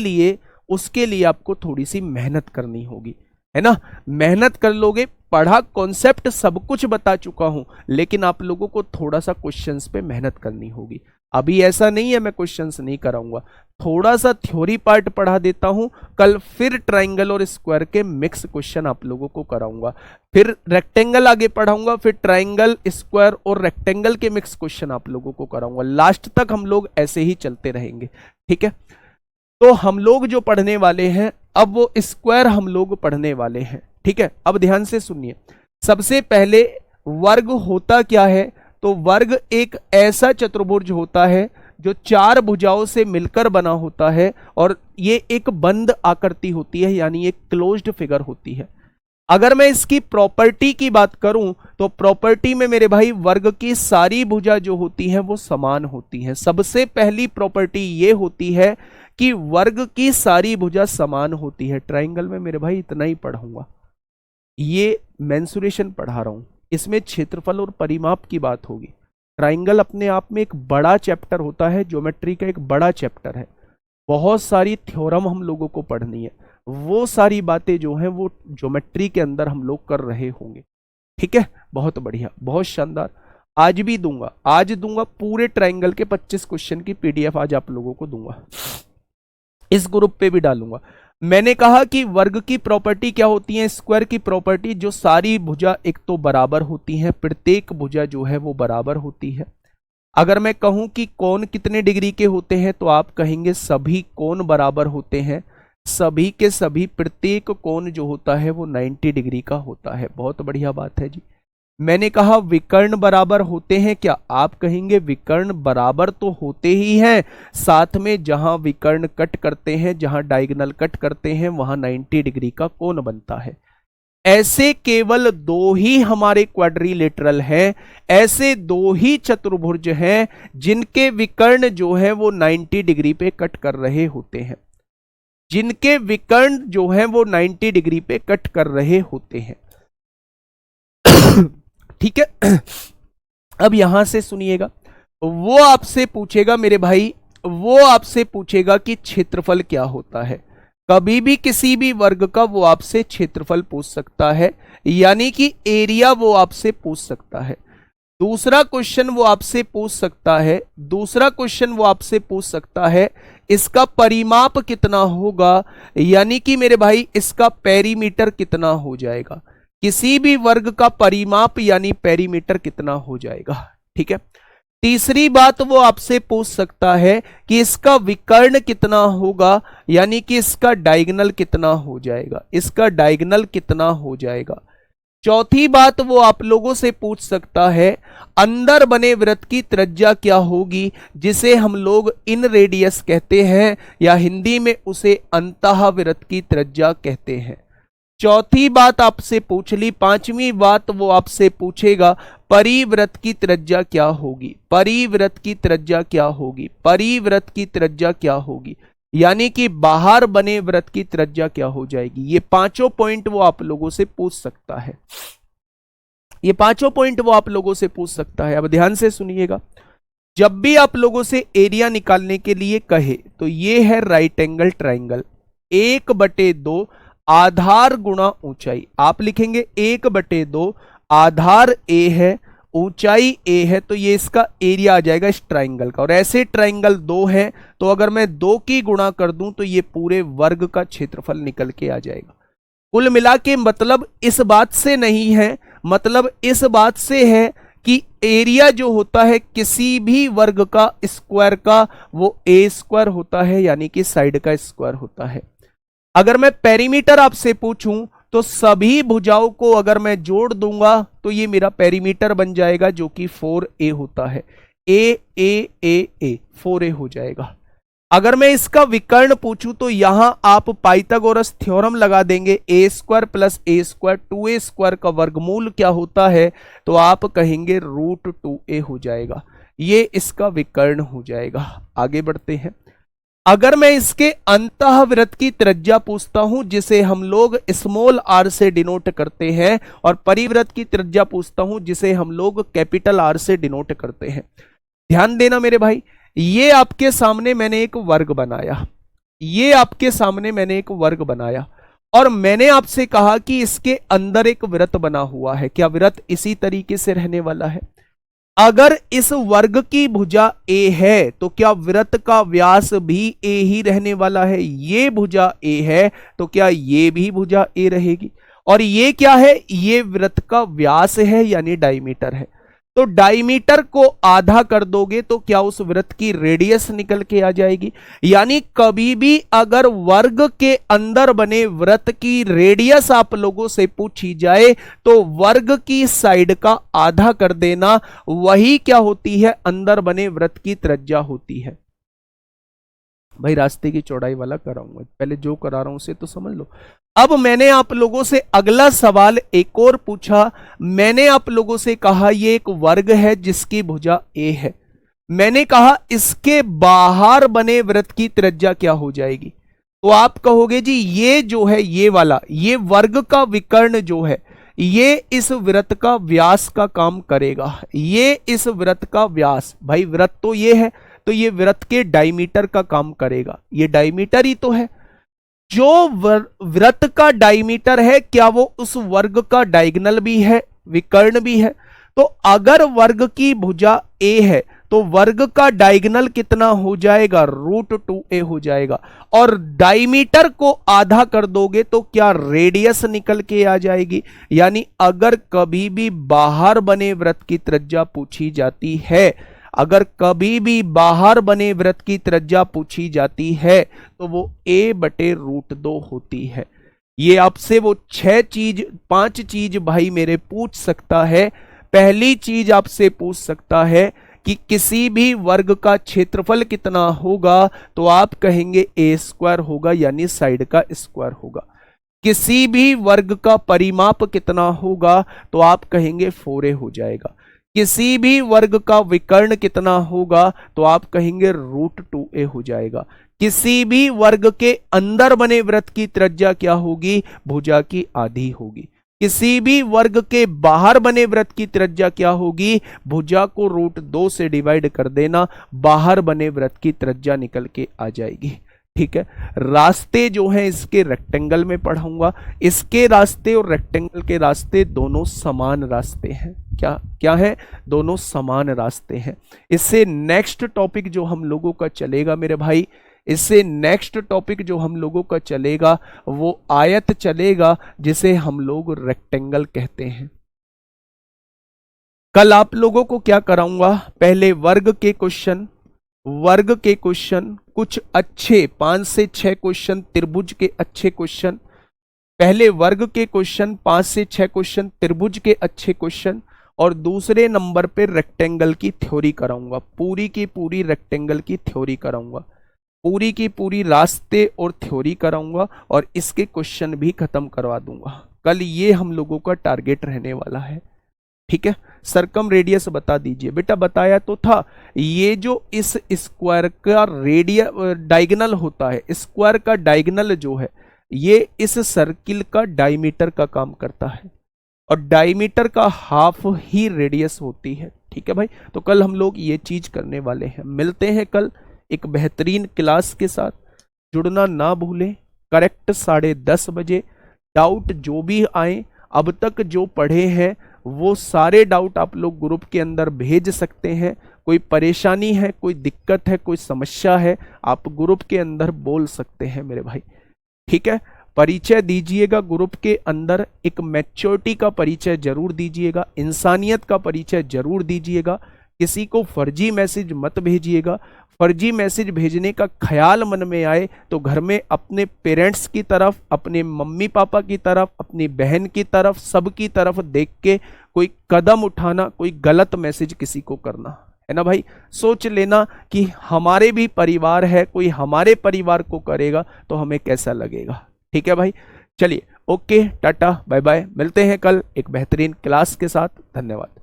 लिए आपको थोड़ी सी मेहनत करनी होगी, है ना। मेहनत कर लोगे, पढ़ा कॉन्सेप्ट सब कुछ बता चुका हूं, लेकिन आप लोगों को थोड़ा सा क्वेश्चंस पे मेहनत करनी होगी। अभी ऐसा नहीं है मैं क्वेश्चंस नहीं कराऊंगा, थोड़ा सा थ्योरी पार्ट पढ़ा देता हूं, कल फिर ट्राइंगल और स्क्वायर के मिक्स क्वेश्चन आप लोगों को कराऊंगा, फिर रेक्टेंगल आगे पढ़ाऊंगा, फिर ट्राइंगल, स्क्वायर और रेक्टेंगल के मिक्स क्वेश्चन आप लोगों को कराऊंगा। लास्ट तक हम लोग ऐसे ही चलते रहेंगे, ठीक है। तो हम लोग जो पढ़ने वाले हैं अब वो स्क्वायर हम लोग पढ़ने वाले हैं, ठीक है। अब ध्यान से सुनिए, सबसे पहले वर्ग होता क्या है? तो वर्ग एक ऐसा चतुर्भुज होता है जो 4 भुजाओं से मिलकर बना होता है, और ये एक बंद आकृति होती है, यानी एक क्लोज्ड फिगर होती है। अगर मैं इसकी प्रॉपर्टी की बात करूं तो प्रॉपर्टी में मेरे भाई वर्ग की सारी भुजा जो होती हैं वो समान होती हैं। सबसे पहली प्रॉपर्टी ये होती है कि वर्ग की सारी भुजा समान होती है। ट्राइंगल में मेरे भाई इतना ही पढ़ाऊंगा, ये मेंसुरेशन पढ़ा रहा हूं, इसमें क्षेत्रफल और परिमाप की बात होगी। ट्राइंगल अपने आप में एक बड़ा चैप्टर होता है, ज्योमेट्री का एक बड़ा चैप्टर है, बहुत सारी थ्योरम हम लोगों को पढ़नी है, वो सारी बातें जो हैं वो ज्योमेट्री के अंदर हम लोग कर रहे होंगे, ठीक है। बहुत बढ़िया, बहुत शानदार। आज भी दूंगा, आज दूंगा पूरे ट्रायंगल के 25 क्वेश्चन की पीडीएफ आज आप लोगों को दूंगा, इस ग्रुप पे भी डालूंगा। मैंने कहा कि वर्ग की प्रॉपर्टी क्या होती है, स्क्वायर की प्रॉपर्टी, जो सारी भुजा एक तो बराबर होती हैं, प्रत्येक भुजा जो है वो बराबर होती है। अगर मैं कहूं कि कोण कितने डिग्री के होते हैं तो आप कहेंगे सभी कोण बराबर होते हैं, सभी के सभी प्रत्येक कोण जो होता है वो 90 डिग्री का होता है। बहुत बढ़िया बात है जी। मैंने कहा विकर्ण बराबर होते हैं क्या, आप कहेंगे विकर्ण बराबर तो होते ही हैं, साथ में जहां विकर्ण कट करते हैं, जहां डायगोनल कट करते हैं, वहां 90 डिग्री का कोण बनता है। ऐसे केवल दो ही हमारे क्वाड्रिलेटरल हैं, ऐसे दो ही चतुर्भुज हैं जिनके विकर्ण जो है वो 90 डिग्री पे कट कर रहे होते हैं, जिनके विकर्ण जो है वो 90 डिग्री पे कट कर रहे होते हैं। ठीक है। अब यहां से सुनिएगा, वो आपसे पूछेगा मेरे भाई, वो आपसे पूछेगा कि क्षेत्रफल क्या होता है। कभी भी किसी भी वर्ग का वो आपसे क्षेत्रफल पूछ सकता है, यानी कि एरिया वो आपसे पूछ सकता है। दूसरा क्वेश्चन वो आपसे पूछ सकता है, दूसरा क्वेश्चन वो आपसे पूछ सकता है इसका परिमाप कितना होगा, यानी कि मेरे भाई इसका पेरीमीटर कितना हो जाएगा। किसी भी वर्ग का परिमाप यानी पेरीमीटर कितना हो जाएगा। ठीक है। तीसरी बात वो आपसे पूछ सकता है कि इसका विकर्ण कितना होगा, यानी कि इसका डायगोनल कितना हो जाएगा, इसका डायगोनल कितना हो जाएगा। चौथी बात वो आप लोगों से पूछ सकता है अंदर बने वृत्त की त्रिज्या क्या होगी, जिसे हम लोग इन रेडियस कहते हैं या हिंदी में उसे अंतः वृत्त की त्रिज्या कहते हैं। चौथी बात आपसे पूछ ली। पांचवी बात वो आपसे पूछेगा परिवृत्त की त्रिज्या क्या होगी, परिवृत्त की त्रिज्या क्या होगी, परिवृत्त की त्रिज्या क्या होगी, यानी कि बाहर बने वृत्त की त्रिज्या क्या हो जाएगी। ये पांचों पॉइंट वो आप लोगों से पूछ सकता है, ये पांचों पॉइंट वो आप लोगों से पूछ सकता है। अब ध्यान से सुनिएगा, जब भी आप लोगों से एरिया निकालने के लिए कहे तो ये है राइट एंगल ट्राइंगल, 1/2 आधार गुणा ऊंचाई। आप लिखेंगे 1/2 आधार ए है, ऊंचाई ए है, तो ये इसका एरिया आ जाएगा इस ट्राइंगल का। और ऐसे ट्राइंगल दो हैं तो अगर मैं 2 की गुणा कर दूं तो ये पूरे वर्ग का क्षेत्रफल निकल के आ जाएगा। कुल मिला के मतलब इस बात से नहीं है, मतलब इस बात से है कि एरिया जो होता है किसी भी वर्ग का स्क्वायर का वो ए स्क्वायर होता है, यानी कि साइड का स्क्वायर होता है। अगर मैं पेरीमीटर आपसे पूछूं तो सभी भुजाओं को अगर मैं जोड़ दूंगा तो ये मेरा पेरीमीटर बन जाएगा, जो कि 4a होता है। ए ए ए ए 4a हो जाएगा। अगर मैं इसका विकर्ण पूछूं तो यहां आप पाइथागोरस थ्योरम लगा देंगे, ए स्क्वायर प्लस ए स्क्वायर 2a स्क्वायर का वर्गमूल क्या होता है, तो आप कहेंगे √2a हो जाएगा। ये इसका विकर्ण हो जाएगा। आगे बढ़ते हैं। अगर मैं इसके अंतःवृत्त की त्रिज्या पूछता हूं जिसे हम लोग स्मॉल आर से डिनोट करते हैं, और परिवृत्त की त्रिज्या पूछता हूं जिसे हम लोग कैपिटल आर से डिनोट करते हैं। ध्यान देना मेरे भाई, ये आपके सामने मैंने एक वर्ग बनाया, ये आपके सामने मैंने एक वर्ग बनाया और मैंने आपसे कहा कि इसके अंदर एक वृत्त बना हुआ है। क्या वृत्त इसी तरीके से रहने वाला है? अगर इस वर्ग की भुजा ए है तो क्या वृत्त का व्यास भी ए ही रहने वाला है? ये भुजा ए है तो क्या ये भी भुजा ए रहेगी? और ये क्या है? ये वृत्त का व्यास है, यानी डायमीटर है। तो डायमीटर को आधा कर दोगे तो क्या उस वृत्त की रेडियस निकल के आ जाएगी। यानी कभी भी अगर वर्ग के अंदर बने वृत्त की रेडियस आप लोगों से पूछी जाए तो वर्ग की साइड का आधा कर देना, वही क्या होती है? अंदर बने वृत्त की त्रिज्या होती है। भाई रास्ते की चौड़ाई वाला कराऊंगा, पहले जो करा रहा हूं उसे तो समझ लो। अब मैंने आप लोगों से अगला सवाल एक और पूछा। मैंने आप लोगों से कहा ये एक वर्ग है जिसकी भुजा ए है। मैंने कहा इसके बाहर बने वृत्त की त्रिज्या क्या हो जाएगी? तो आप कहोगे जी ये जो है ये वाला, ये वर्ग का विकर्ण जो है ये इस वृत्त का व्यास का काम करेगा। ये इस वृत्त का व्यास, भाई वृत्त तो ये है तो ये वृत्त के डायमीटर का काम करेगा। ये डायमीटर ही तो है। जो वृत्त का डायमीटर है क्या वो उस वर्ग का डायगोनल भी है, विकर्ण भी है? तो अगर वर्ग की भुजा ए है तो वर्ग का डायगोनल कितना हो जाएगा, √2a हो जाएगा। और डायमीटर को आधा कर दोगे तो क्या रेडियस निकल के आ जाएगी। यानी अगर कभी भी बाहर बने वृत्त की त्रिज्या पूछी जाती है, अगर कभी भी बाहर बने वृत्त की त्रिज्या पूछी जाती है तो वो a/√2 होती है। ये आपसे वो 5 चीज भाई मेरे पूछ सकता है। पहली चीज आपसे पूछ सकता है कि किसी भी वर्ग का क्षेत्रफल कितना होगा, तो आप कहेंगे a² होगा, यानी साइड का स्क्वायर होगा। किसी भी वर्ग का परिमाप कितना होगा, तो आप कहेंगे 4a हो जाएगा। किसी भी वर्ग का विकर्ण कितना होगा, तो आप कहेंगे √2a हो जाएगा। किसी भी वर्ग के अंदर बने वृत्त की त्रिज्या क्या होगी, भुजा की आधी होगी। किसी भी वर्ग के बाहर बने वृत्त की त्रिज्या क्या होगी, भुजा को √2 से डिवाइड कर देना, बाहर बने वृत्त की त्रिज्या निकल के आ जाएगी। ठीक है, रास्ते जो हैं इसके रेक्टेंगल में पढ़ाऊंगा। इसके रास्ते और रेक्टेंगल के रास्ते दोनों समान रास्ते हैं। क्या क्या है, दोनों समान रास्ते हैं। इससे नेक्स्ट टॉपिक जो हम लोगों का चलेगा मेरे भाई, इससे नेक्स्ट टॉपिक जो हम लोगों का चलेगा वो आयत चलेगा, जिसे हम लोग रेक्टेंगल कहते हैं। कल आप लोगों को क्या कराऊंगा, पहले वर्ग के क्वेश्चन, कुछ अच्छे 5 से 6 क्वेश्चन त्रिभुज के अच्छे क्वेश्चन, पहले वर्ग के क्वेश्चन 5 से 6 क्वेश्चन त्रिभुज के अच्छे क्वेश्चन, और दूसरे नंबर पे रेक्टेंगल की थ्योरी कराऊंगा। पूरी की पूरी रेक्टेंगल की थ्योरी कराऊंगा, पूरी की पूरी रास्ते और थ्योरी कराऊंगा, और इसके क्वेश्चन भी खत्म करवा दूंगा। कल ये हम लोगों का टारगेट रहने वाला है। ठीक है, सरकम रेडियस बता दीजिए बेटा, बताया तो था। ये जो इस स्क्वायर का डायगोनल होता है, स्क्वायर का डायगोनल जो है ये इस सर्किल का डायमीटर का काम करता है, और डायमीटर का हाफ ही रेडियस होती है। ठीक है भाई, तो कल हम लोग ये चीज करने वाले हैं। मिलते हैं कल एक बेहतरीन क्लास के साथ। जुड़ना ना भूलें, करेक्ट 10:30 बजे। डाउट जो भी आए, अब तक जो पढ़े हैं वो सारे डाउट आप लोग ग्रुप के अंदर भेज सकते हैं। कोई परेशानी है, कोई दिक्कत है, कोई समस्या है, आप ग्रुप के अंदर बोल सकते हैं मेरे भाई। ठीक है, परिचय दीजिएगा ग्रुप के अंदर, एक मैच्योरिटी का परिचय जरूर दीजिएगा, इंसानियत का परिचय जरूर दीजिएगा। किसी को फर्जी मैसेज मत भेजिएगा। फर्जी मैसेज भेजने का ख्याल मन में आए तो घर में अपने पेरेंट्स की तरफ, अपने मम्मी पापा की तरफ, अपनी बहन की तरफ, सबकी तरफ देख के कोई कदम उठाना, कोई गलत मैसेज किसी को करना है ना भाई। सोच लेना कि हमारे भी परिवार है, कोई हमारे परिवार को करेगा तो हमें कैसा लगेगा। ठीक है भाई, चलिए ओके, टाटा बाय बाय, मिलते हैं कल एक बेहतरीन क्लास के साथ। धन्यवाद।